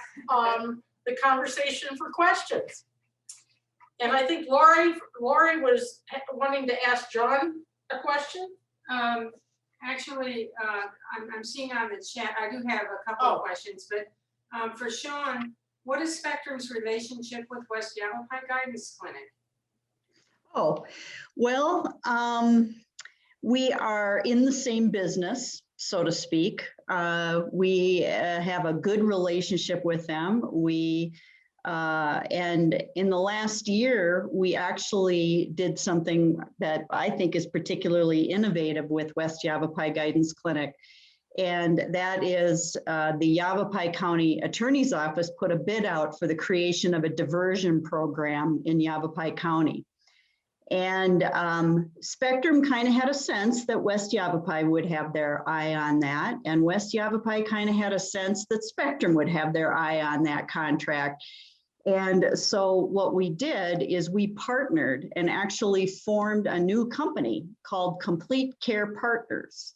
the conversation for questions. And I think Lori was wanting to ask John a question. Actually, I'm seeing on the chat, I do have a couple of questions, but for Sean, what is Spectrum's relationship with West Yavapai Guidance Clinic? Oh, well, we are in the same business, so to speak. We have a good relationship with them. And in the last year, we actually did something that I think is particularly innovative with West Yavapai Guidance Clinic. And that is the Yavapai County Attorney's Office put a bid out for the creation of a diversion program in Yavapai County. And Spectrum kind of had a sense that West Yavapai would have their eye on that. And West Yavapai kind of had a sense that Spectrum would have their eye on that contract. And so what we did is we partnered and actually formed a new company called Complete Care Partners.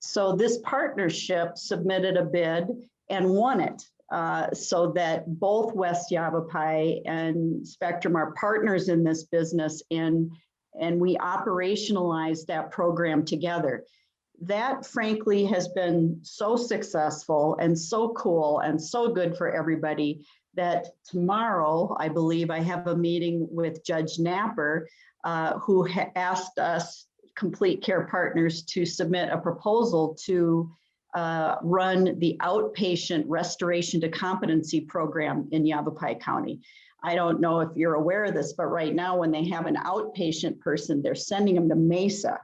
So this partnership submitted a bid and won it, so that both West Yavapai and Spectrum are partners in this business, and we operationalized that program together. That frankly has been so successful and so cool and so good for everybody that tomorrow, I believe I have a meeting with Judge Napper, who asked us Complete Care Partners to submit a proposal to run the outpatient restoration to competency program in Yavapai County. I don't know if you're aware of this, but right now when they have an outpatient person, they're sending them to Mesa,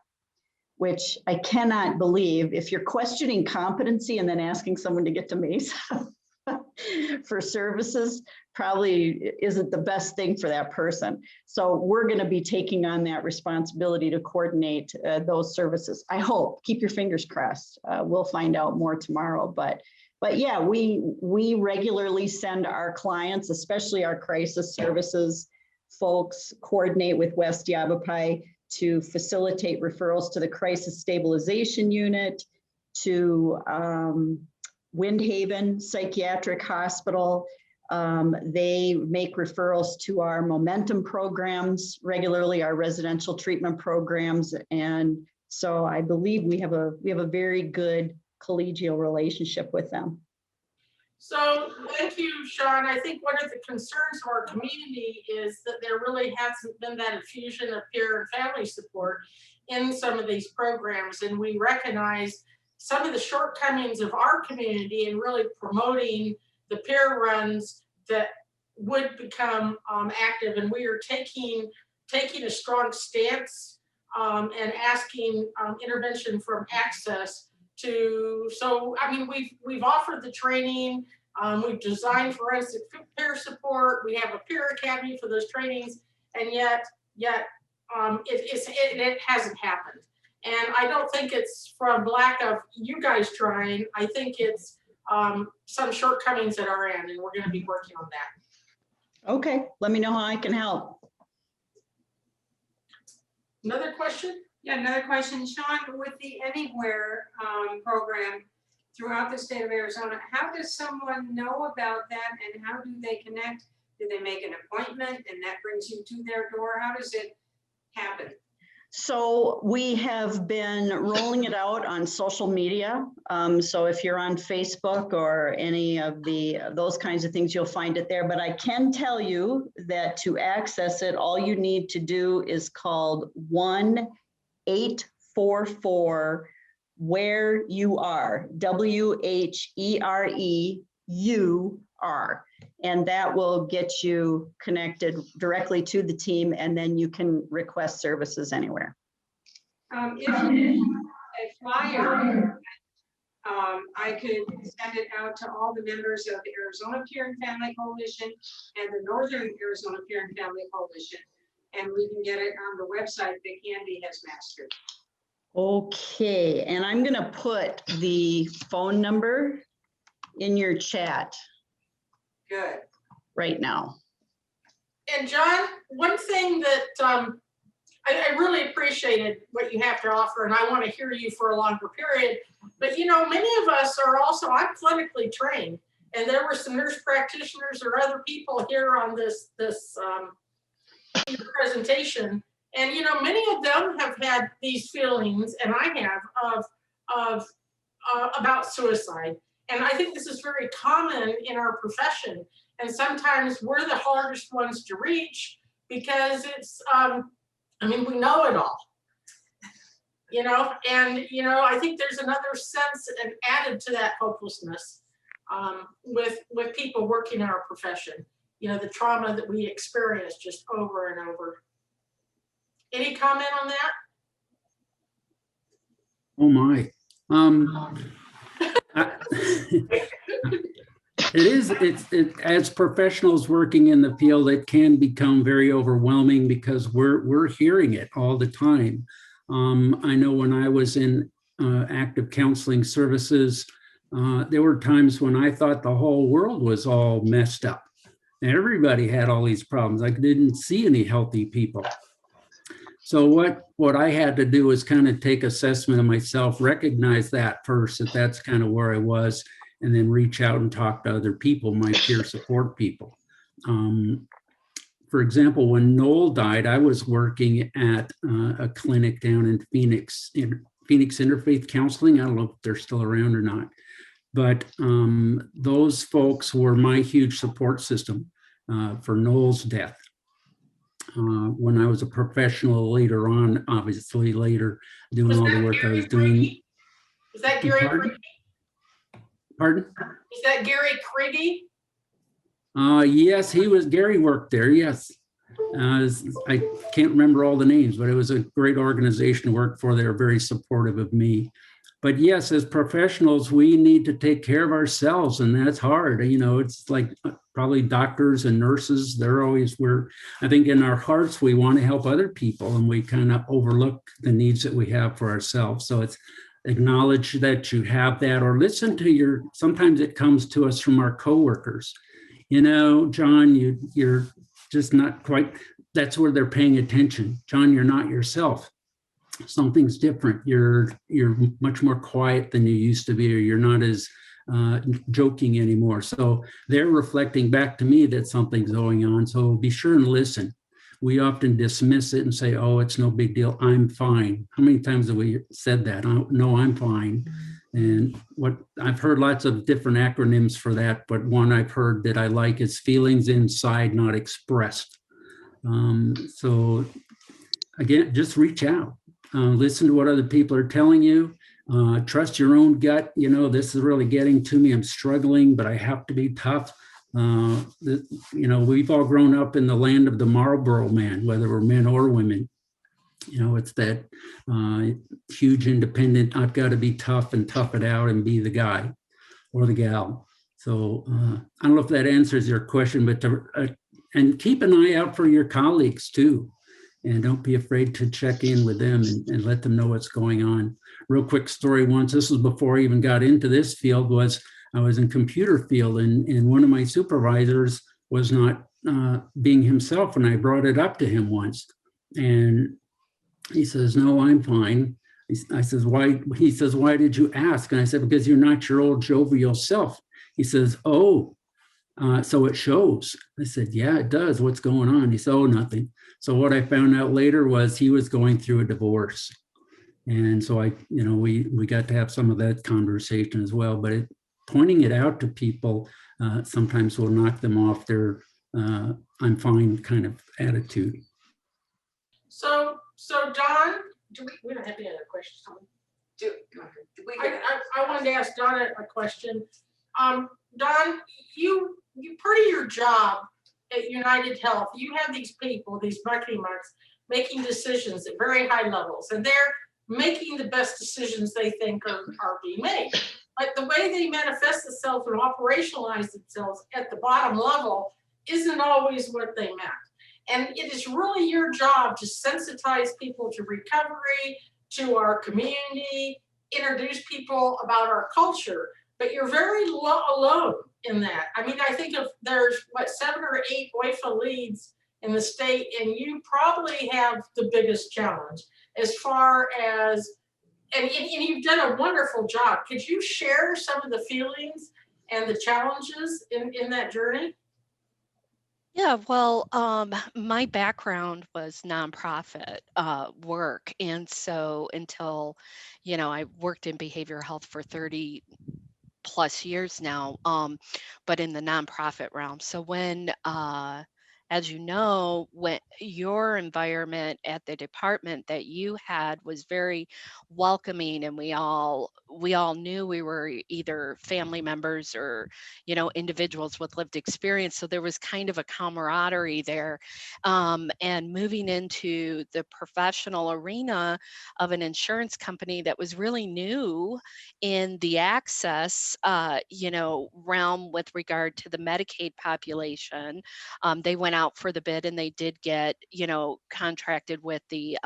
which I cannot believe. If you're questioning competency and then asking someone to get to Mesa for services, probably isn't the best thing for that person. So we're going to be taking on that responsibility to coordinate those services. I hope. Keep your fingers crossed. We'll find out more tomorrow. But yeah, we regularly send our clients, especially our crisis services folks, coordinate with West Yavapai to facilitate referrals to the Crisis Stabilization Unit, to Windhaven Psychiatric Hospital. They make referrals to our Momentum programs regularly, our residential treatment programs. And so I believe we have a very good collegial relationship with them. So thank you, Sean. I think one of the concerns of our community is that there really hasn't been that infusion of peer and family support in some of these programs. And we recognize some of the shortcomings of our community in really promoting the peer runs that would become active. And we are taking a strong stance and asking intervention from Access to, so I mean, we've offered the training, we've designed forensic peer support, we have a peer academy for those trainings, and yet it hasn't happened. And I don't think it's from lack of you guys trying. I think it's some shortcomings at our end, and we're going to be working on that. Okay, let me know how I can help. Another question? Yeah, another question, Sean, with the Anywhere program throughout the state of Arizona, how does someone know about that and how do they connect? Do they make an appointment and that brings you to their door? How does it happen? So we have been rolling it out on social media. So if you're on Facebook or any of those kinds of things, you'll find it there. But I can tell you that to access it, all you need to do is call 1-844 where you are, WHEREUR. And that will get you connected directly to the team, and then you can request services anywhere. If you a flyer, I could send it out to all the members of the Arizona Peer and Family Coalition and the Northern Arizona Peer and Family Coalition, and we can get it on the website that Candy has mastered. Okay, and I'm going to put the phone number in your chat. Good. Right now. And John, one thing that I really appreciated what you have to offer, and I want to hear you for a longer period, but you know, many of us are also, I'm clinically trained, and there were some nurse practitioners or other people here on this presentation, and you know, many of them have had these feelings, and I have, about suicide. And I think this is very common in our profession. And sometimes we're the hardest ones to reach because it's, I mean, we know it all, you know, and, you know, I think there's another sense and added to that hopelessness with people working in our profession, you know, the trauma that we experience just over and over. Any comment on that? Oh my. As professionals working in the field, it can become very overwhelming because we're hearing it all the time. I know when I was in active counseling services, there were times when I thought the whole world was all messed up. And everybody had all these problems. I didn't see any healthy people. So what I had to do was kind of take assessment of myself, recognize that first, that that's kind of where I was, and then reach out and talk to other people, my peer support people. For example, when Noel died, I was working at a clinic down in Phoenix Interfaith Counseling. I don't know if they're still around or not, but those folks were my huge support system for Noel's death. when I was a professional later on, obviously later doing Was all the that work I was Gary doing. Kriege? Is that Gary Pardon? Kriege? Pardon? Is that Gary Kriege? Yes, Gary worked there, yes. I can't remember all the names, but it was a great organization to work for. They were very supportive of me. But yes, as professionals, we need to take care of ourselves, and that's hard. You know, it's like probably doctors and nurses, I think in our hearts, we want to help other people, and we kind of overlook the needs that we have for ourselves. So it's acknowledge that you have that, or listen to sometimes it comes to us from our coworkers. You know, John, you're just not quite, that's where they're paying attention. John, you're not yourself. Something's different. You're much more quiet than you used to be, or you're not as joking anymore. So they're reflecting back to me that something's going on. So be sure and listen. We often dismiss it and say, oh, it's no big deal. I'm fine. How many times have we said that? No, I'm fine. And what I've heard lots of different acronyms for that, but one I've heard that I like is feelings inside not expressed. So again, just reach out. Listen to what other people are telling you. Trust your own gut. You know, this is really getting to me. I'm struggling, but I have to be tough. You know, we've all grown up in the land of the Marlboro man, whether we're men or women. You know, it's that huge independent, I've got to be tough and tough it out and be the guy or the gal. So I don't know if that answers your question, but and keep an eye out for your colleagues too. And don't be afraid to check in with them and let them know what's going on. Real quick story once, this was before I even got into this field, I was in computer field, and one of my supervisors was not being himself, and I brought it up to him once. And he says, no, I'm fine. I says, why? He says, why did you ask? And I said, because you're not your old jovial self. He says, oh, so it shows. I said, yeah, it does. What's going on? He said, oh, nothing. So what I found out later was he was going through a divorce. And so we got to have some of that conversation as well, but pointing it out to people sometimes will knock them off their I'm fine kind of attitude. So Don, we don't have any other questions. I wanted to ask Donna a question. Don, you part of your job at United Health, you have these people, these mucky mucks, making decisions at very high levels, and they're making the best decisions they think are being made. But the way they manifest themselves and operationalize themselves at the bottom level isn't always what they meant. And it is really your job to sensitize people to recovery, to our community, introduce people about our culture, but you're very alone in that. I mean, I think there's 7 or 8 WIFA leads in the state, and you probably have the biggest challenge as far as, and you've done a wonderful job. Could you share some of the feelings and the challenges in that journey? Yeah, well, my background was nonprofit work. And so until, I worked in behavioral health for 30 plus years now, but in the nonprofit realm. So when, as you know, when your environment at the department that you had was very welcoming, and we all knew we were either family members or individuals with lived experience, so there was kind of a camaraderie there. And moving into the professional arena of an insurance company that was really new in the access realm with regard to the Medicaid population, they went out for the bid, and they did get contracted with the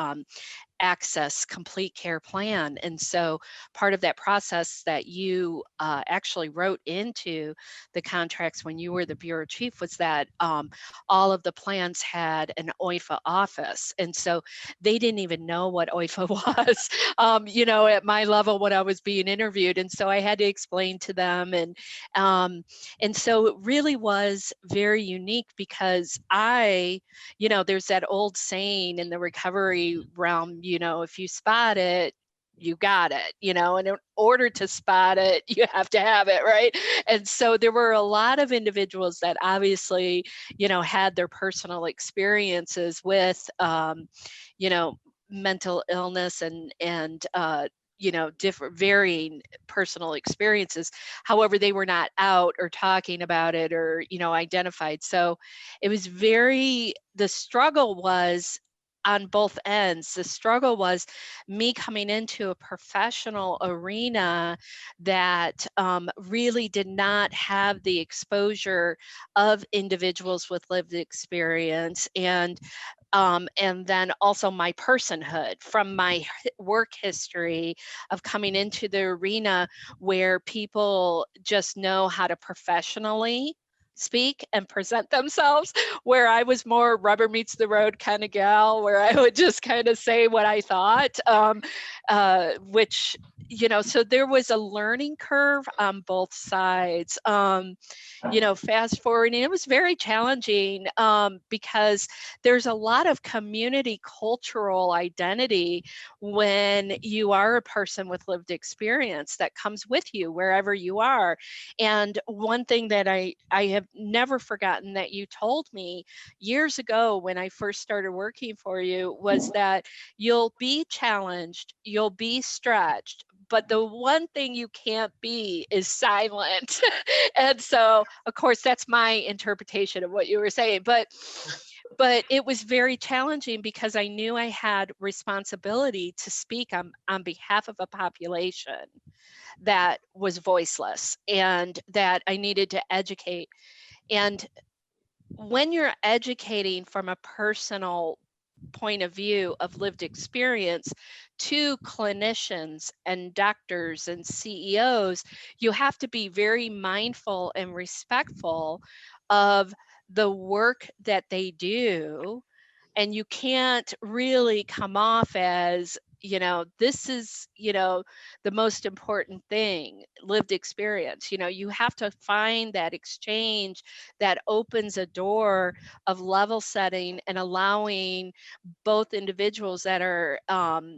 access complete care plan. And so part of that process that you actually wrote into the contracts when you were the bureau chief was that all of the plans had an OIFA office. And so they didn't even know what OIFA was, at my level when I was being interviewed. And so I had to explain to them. And so it really was very unique because there's that old saying in the recovery realm, if you spot it, you got it, you know, and in order to spot it, you have to have it, right? And so there were a lot of individuals that obviously, you know, had their personal experiences with, you know, mental illness and you know, different varying personal experiences. However, they were not out or talking about it or, you know, identified. So it was the struggle was on both ends. The struggle was me coming into a professional arena that really did not have the exposure of individuals with lived experience, and then also my personhood from my work history of coming into the arena where people just know how to professionally speak and present themselves, where I was more rubber meets the road kind of gal, where I would just kind of say what I thought, which, you know, so there was a learning curve on both sides. You know, fast forwarding, it was very challenging because there's a lot of community cultural identity when you are a person with lived experience that comes with you wherever you are. And one thing that I have never forgotten that you told me years ago when I first started working for you was that you'll be challenged, you'll be stretched, but the one thing you can't be is silent. And so, of course, that's my interpretation of what you were saying. But it was very challenging because I knew I had responsibility to speak on behalf of a population that was voiceless and that I needed to educate. And when you're educating from a personal point of view of lived experience to clinicians and doctors and CEOs, you have to be very mindful and respectful of the work that they do. And you can't really come off as, you know, this is, you know, the most important thing, lived experience. You know, you have to find that exchange that opens a door of level setting and allowing both individuals that are,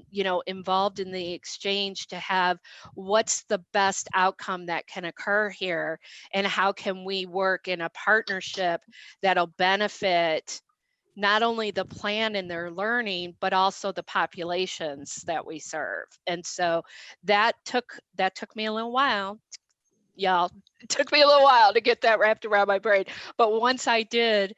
you know, involved in the exchange to have what's the best outcome that can occur here, and how can we work in a partnership that'll benefit not only the plan and their learning, but also the populations that we serve. And so that took me a little while. Y'all, it took me a little while to get that wrapped around my brain. But once I did,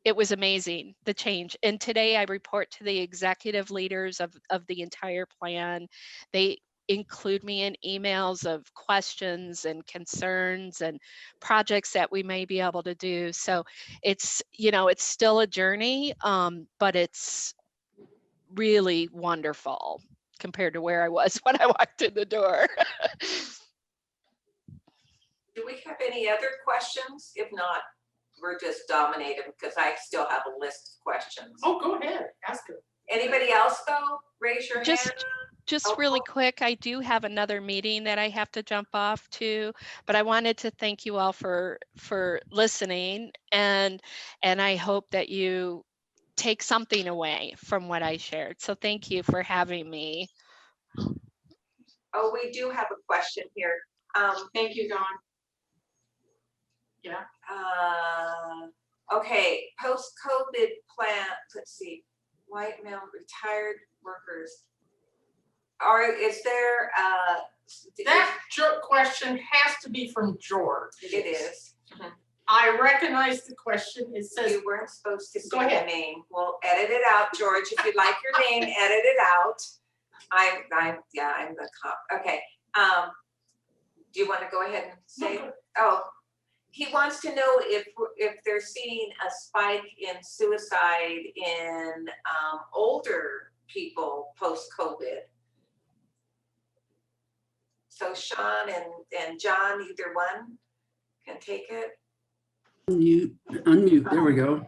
it was amazing, the change. And today I report to the executive leaders of the entire plan. They include me in emails of questions and concerns and projects that we may be able to do. So it's, you know, it's still a journey, but it's really wonderful compared to where I was when I walked in the door. Do we have any other questions? If not, we're just dominating because I still have a list of questions. Oh, go ahead, ask her. Anybody else though? Raise your hand. Just really quick, I do have another meeting that I have to jump off to, but I wanted to thank you all for listening, and I hope that you take something away from what I shared. So thank you for having me. Oh, we do have a question here. Thank you, Dawn. Yeah. Okay, post-COVID plan, let's see, white male retired workers. Is there, That question has to be from George. it is. I recognize the question. It says, You weren't supposed to say Go the ahead. name. We'll edit it out, George. If you'd like your name, edit it out. I'm the cop. Okay. Do you want to go ahead and say? No, Oh, he wants to know if they're seeing a spike in suicide in older people post-COVID. So Sean and John, either one can take it. Unmute, there we go.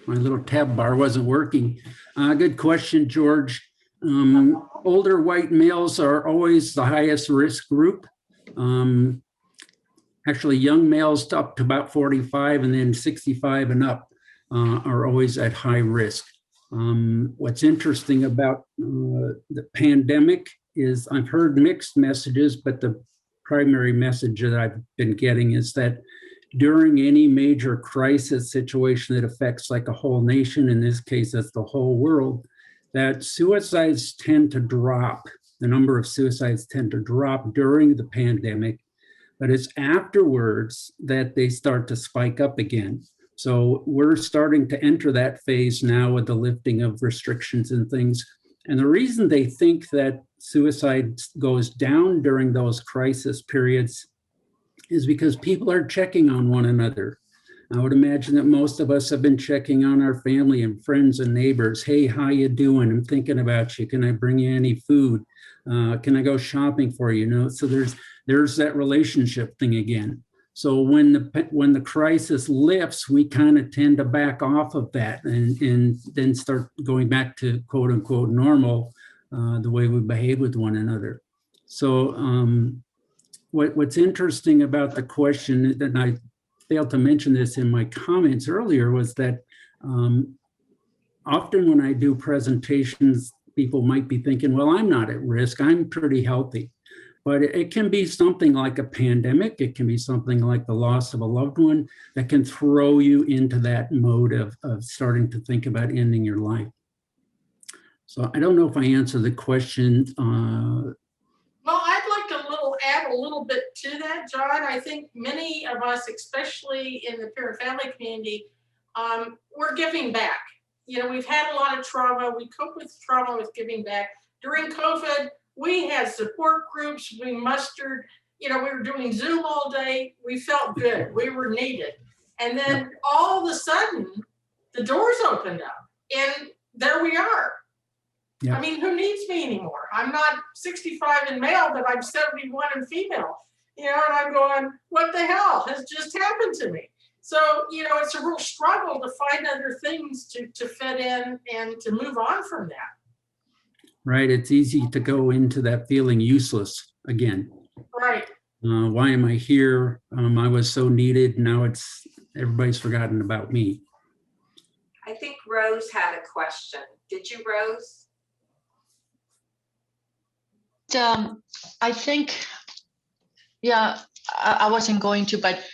My little tab bar wasn't working. Good question, George. Older white males are always the highest risk group. Actually, young males up to about 45 and then 65 and up are always at high risk. What's interesting about the pandemic is I've heard mixed messages, but the primary message that I've been getting is that during any major crisis situation that affects like a whole nation, in this case, that's the whole world, that suicides tend to drop. The number of suicides tend to drop during the pandemic, but it's afterwards that they start to spike up again. So we're starting to enter that phase now with the lifting of restrictions and things. And the reason they think that suicide goes down during those crisis periods is because people are checking on one another. I would imagine that most of us have been checking on our family and friends and neighbors. Hey, how you doing? I'm thinking about you. Can I bring you any food? Can I go shopping for you? You know, so there's that relationship thing again. So when the crisis lifts, we kind of tend to back off of that and then start going back to quote unquote normal, the way we behave with one another. So what's interesting about the question, and I failed to mention this in my comments earlier, was that often when I do presentations, people might be thinking, well, I'm not at risk, I'm pretty healthy. But it can be something like a pandemic, it can be something like the loss of a loved one that can throw you into that mode of starting to think about ending your life. So I don't know if I answered the question. Well, I'd like to add a little bit to that, John. I think many of us, especially in the peer and family community, we're giving back. You know, we've had a lot of trauma. We cope with trauma with giving back. During COVID, we had support groups. We mustered, you know, we were doing Zoom all day. We felt good. We were needed. And then all of a sudden, the doors opened up and there we are. Yeah. I mean, who needs me anymore? I'm not 65 and male, but I'm 71 and female. You know, and I'm going, what the hell has just happened to me? So, you know, it's a real struggle to find other things to fit in and to move on from that. Right, it's easy to go into that feeling useless again. Right. Why am I here? I was so needed. Now everybody's forgotten about me. I think Rose had a question. Did you, Rose? I think, yeah, I wasn't going to, but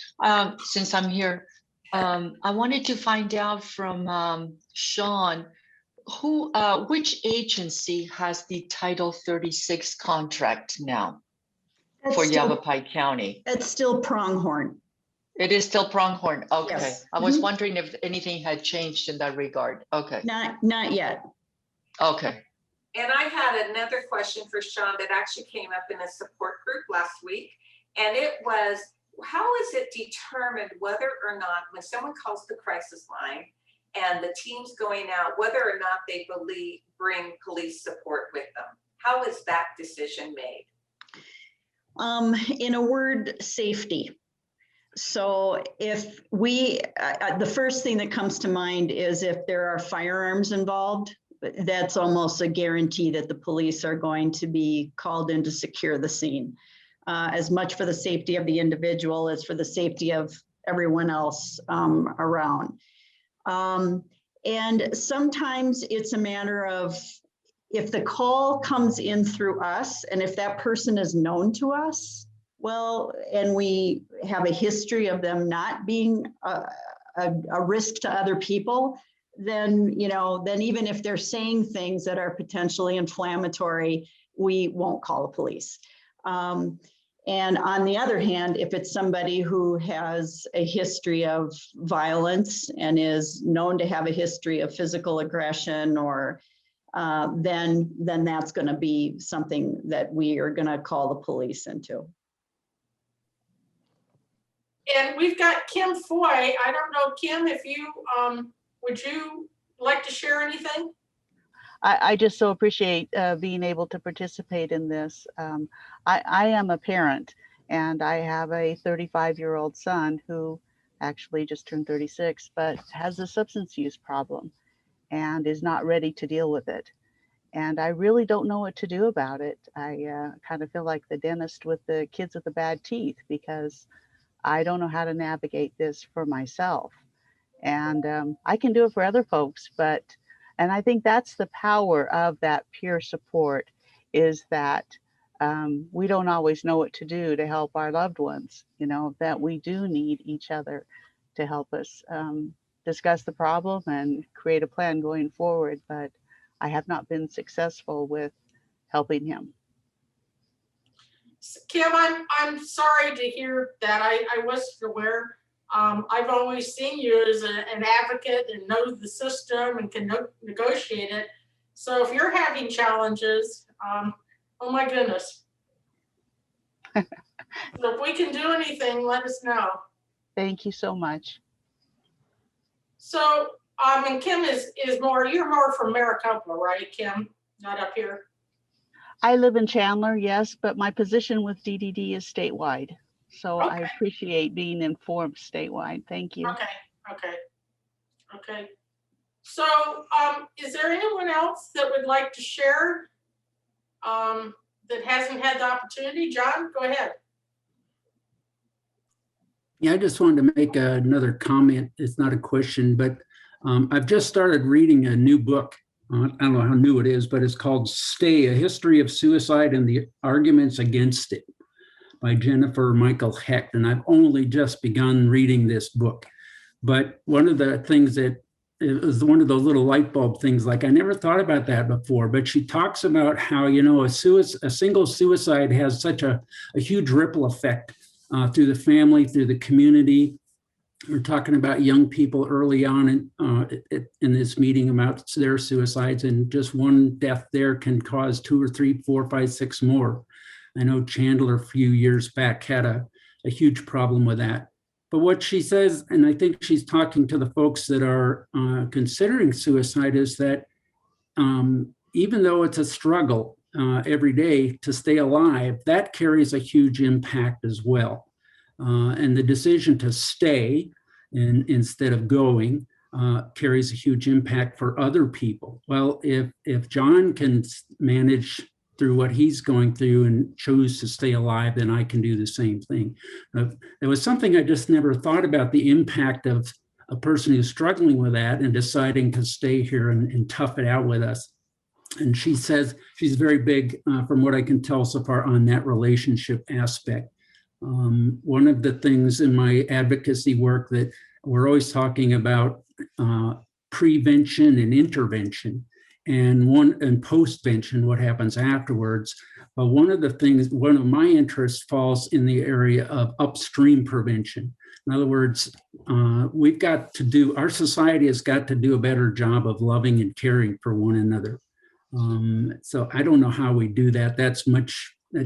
since I'm here, I wanted to find out from Sean, which agency has the Title 36 contract now for Yavapai County? It's still Pronghorn. It is still Pronghorn. Okay. Yes. I was wondering if anything had changed in that regard. Okay. Not yet. Okay. And I had another question for Sean that actually came up in a support group last week. And it was, how is it determined whether or not when someone calls the crisis line and the team's going out, whether or not they bring police support with them? How is that decision made? In a word, safety. So if we, the first thing that comes to mind is if there are firearms involved, that's almost a guarantee that the police are going to be called in to secure the scene, as much for the safety of the individual as for the safety of everyone else around. And sometimes it's a matter of if the call comes in through us and if that person is known to us, well, and we have a history of them not being a risk to other people, then, you know, then even if they're saying things that are potentially inflammatory, we won't call the police. And on the other hand, if it's somebody who has a history of violence and is known to have a history of physical aggression or then that's going to be something that we are going to call the police into. And we've got Kim Foy. I don't know, Kim, if you, would you like to share anything? I just so appreciate being able to participate in this. I am a parent and I have a 35-year-old son who actually just turned 36, but has a substance use problem and is not ready to deal with it. And I really don't know what to do about it. I kind of feel like the dentist with the kids with the bad teeth because I don't know how to navigate this for myself. And I can do it for other folks, and I think that's the power of that peer support is that we don't always know what to do to help our loved ones, you know, that we do need each other to help us discuss the problem and create a plan going forward. But I have not been successful with helping him. Kim, I'm sorry to hear that. I wasn't aware. I've always seen you as an advocate and know the system and can negotiate it. So if you're having challenges, oh my goodness. So if we can do anything, let us know. Thank you so much. So, and Kim is more, you're more from Maricopa, right, Kim? Not up here? I live in Chandler, yes, but my position with DDD is statewide. So Okay. I appreciate being informed statewide. Thank you. Okay. So, is there anyone else that would like to share that hasn't had the opportunity? John, go ahead. Yeah, I just wanted to make another comment. It's not a question, but I've just started reading a new book. I don't know how new it is, but it's called Stay, A History of Suicide and the Arguments Against It by Jennifer Michael Hecht. And I've only just begun reading this book. But one of the things that it was one of those little light bulb things, like I never thought about that before, but she talks about how, you know, a single suicide has such a huge ripple effect through the family, through the community. We're talking about young people early on in this meeting about their suicides, and just one death there can cause 2 or 3, 4, 5, 6 more. I know Chandler a few years back had a huge problem with that. But what she says, and I think she's talking to the folks that are considering suicide, is that even though it's a struggle every day to stay alive, that carries a huge impact as well. And the decision to stay instead of going carries a huge impact for other people. Well, if John can manage through what he's going through and choose to stay alive, then I can do the same thing. There was something I just never thought about, the impact of a person who's struggling with that and deciding to stay here and tough it out with us. And she says she's very big, from what I can tell so far, on that relationship aspect. One of the things in my advocacy work that we're always talking about prevention and intervention, and postvention, what happens afterwards. But one of my interests falls in the area of upstream prevention. In other words, our society has got to do a better job of loving and caring for one another. So I don't know how we do that. That's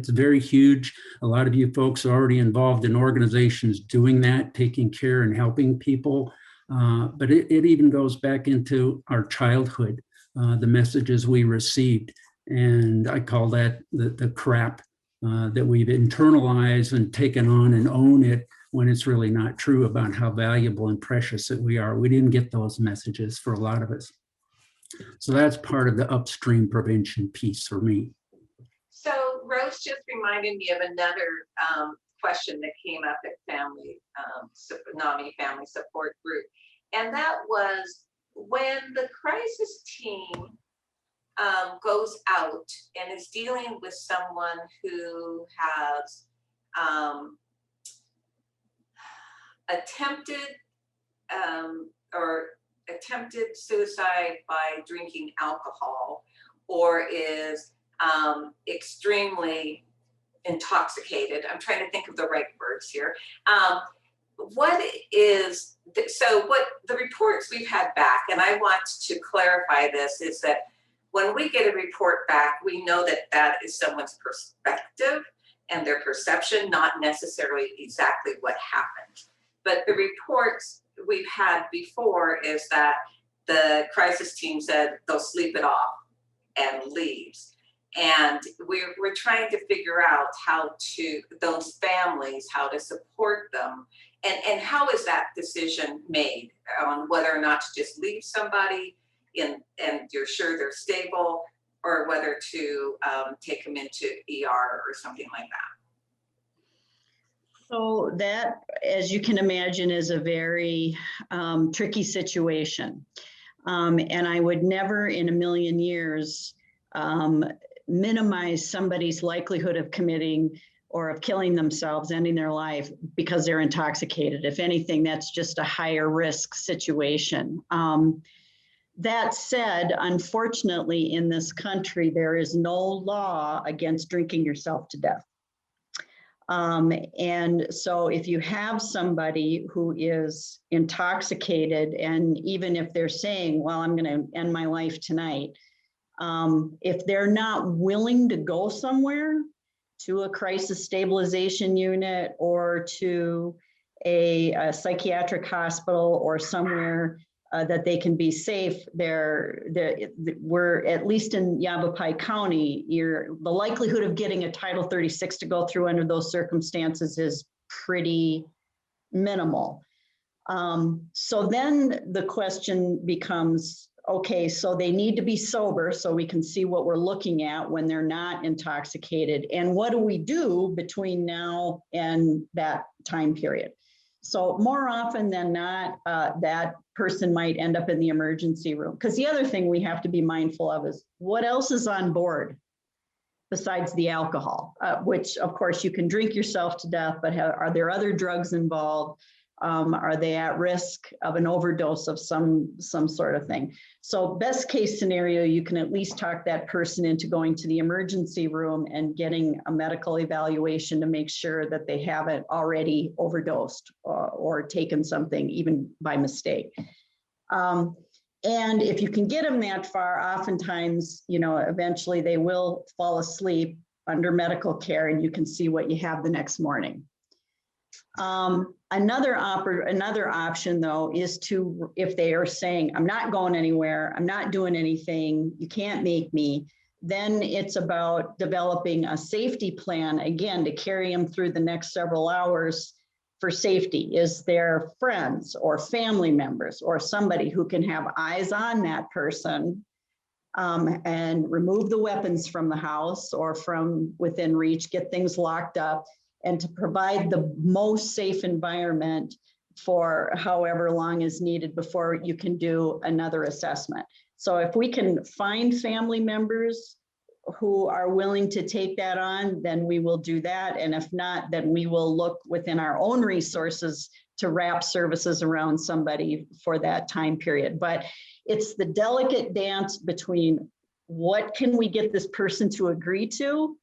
very huge. A lot of you folks are already involved in organizations doing that, taking care and helping people. But it even goes back into our childhood, the messages we received. And I call that the crap that we've internalized and taken on and own it when it's really not true about how valuable and precious that we are. We didn't get those messages for a lot of us. So that's part of the upstream prevention piece for me. So Rose just reminded me of another question that came up at NAMI Family Support Group. And that was, when the crisis team goes out and is dealing with someone who has attempted suicide by drinking alcohol, or is extremely intoxicated. I'm trying to think of the right words here. What the reports we've had back, and I want to clarify this, is that when we get a report back, we know that that is someone's perspective and their perception, not necessarily exactly what happened. But the reports we've had before is that the crisis team said they'll sleep it off and leaves. And we're trying to figure out those families, how to support them, and how is that decision made on whether or not to just leave somebody and you're sure they're stable, or whether to take them into ER or something like that. So that, as you can imagine, is a very tricky situation. And I would never in a million years minimize somebody's likelihood of committing or of killing themselves, ending their life because they're intoxicated. If anything, that's just a higher risk situation. That said, unfortunately, in this country, there is no law against drinking yourself to death. And so if you have somebody who is intoxicated, and even if they're saying, well, I'm going to end my life tonight, if they're not willing to go somewhere to a crisis stabilization unit or to a psychiatric hospital or somewhere that they can be safe, we're at least in Yavapai County, the likelihood of getting a Title 36 to go through under those circumstances is pretty minimal. So then the question becomes, okay, so they need to be sober so we can see what we're looking at when they're not intoxicated. And what do we do between now and that time period? So more often than not, that person might end up in the emergency room. Because the other thing we have to be mindful of is what else is on board besides the alcohol, which of course you can drink yourself to death, but are there other drugs involved? Are they at risk of an overdose of some sort of thing? So best case scenario, you can at least talk that person into going to the emergency room and getting a medical evaluation to make sure that they haven't already overdosed or taken something even by mistake. And if you can get them that far, oftentimes, eventually they will fall asleep under medical care and you can see what you have the next morning. Another option though is to, if they are saying, I'm not going anywhere, I'm not doing anything, you can't make me, then it's about developing a safety plan, again, to carry them through the next several hours for safety. Is there friends or family members or somebody who can have eyes on that person and remove the weapons from the house or from within reach, get things locked up, and to provide the most safe environment for however long is needed before you can do another assessment. So if we can find family members who are willing to take that on, then we will do that. And if not, then we will look within our own resources to wrap services around somebody for that time period. But it's the delicate dance between what can we get this person to agree to,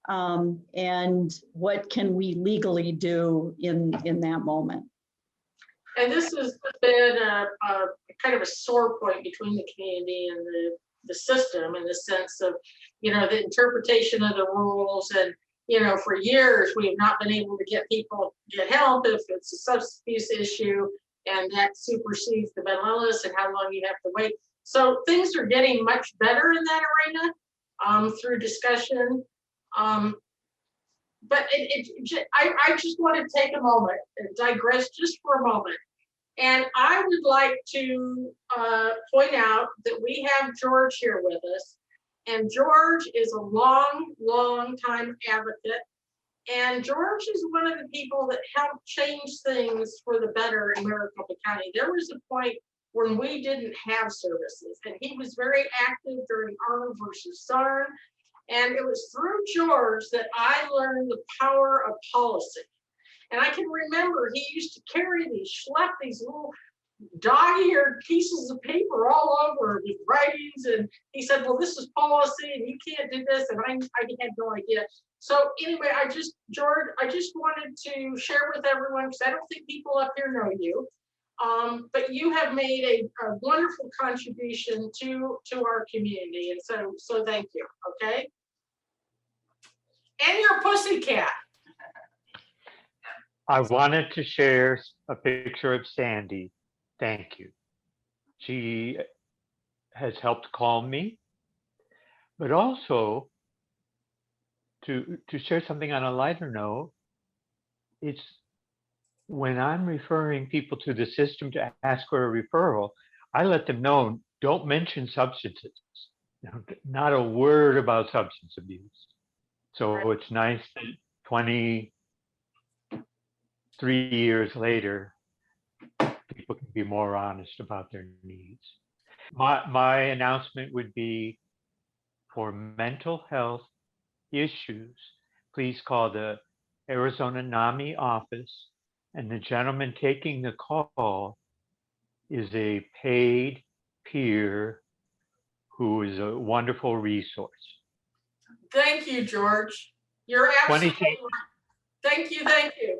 and what can we legally do in that moment. And this has been a kind of a sore point between the community and the system, in the sense of, the interpretation of the rules. And, for years, we have not been able to get people to get help if it's a substance abuse issue, and that supersedes the mental illness and how long you have to wait. So things are getting much better in that arena through discussion. But I just want to take a moment and digress just for a moment. And I would like to point out that we have George here with us. And George is a long time advocate. And George is one of the people that helped change things for the better in Maricopa County. There was a point when we didn't have services, and he was very active during Arnold versus Sarn. And it was through George that I learned the power of policy. And I can remember he used to carry these little dog-eared pieces of paper all over with writings. And he said, well, this is policy and you can't do this. And I had no idea. So anyway, George, I just wanted to share with everyone, because I don't think people up here know you. But you have made a wonderful contribution to our community. And so thank you, okay? And your pussycat. I wanted to share a picture of Sandy. Thank you. She has helped calm me, but also to share something on a lighter note, it's when I'm referring people to the system to ask for a referral, I let them know, don't mention substances. Not a word about substance abuse. So it's nice that 23 years later, people can be more honest about their needs. My announcement would be, for mental health issues, please call the Arizona NAMI office, and the gentleman taking the call is a paid peer who is a wonderful resource. Thank you, George. You're 20 absolutely right. Thank you, thank you.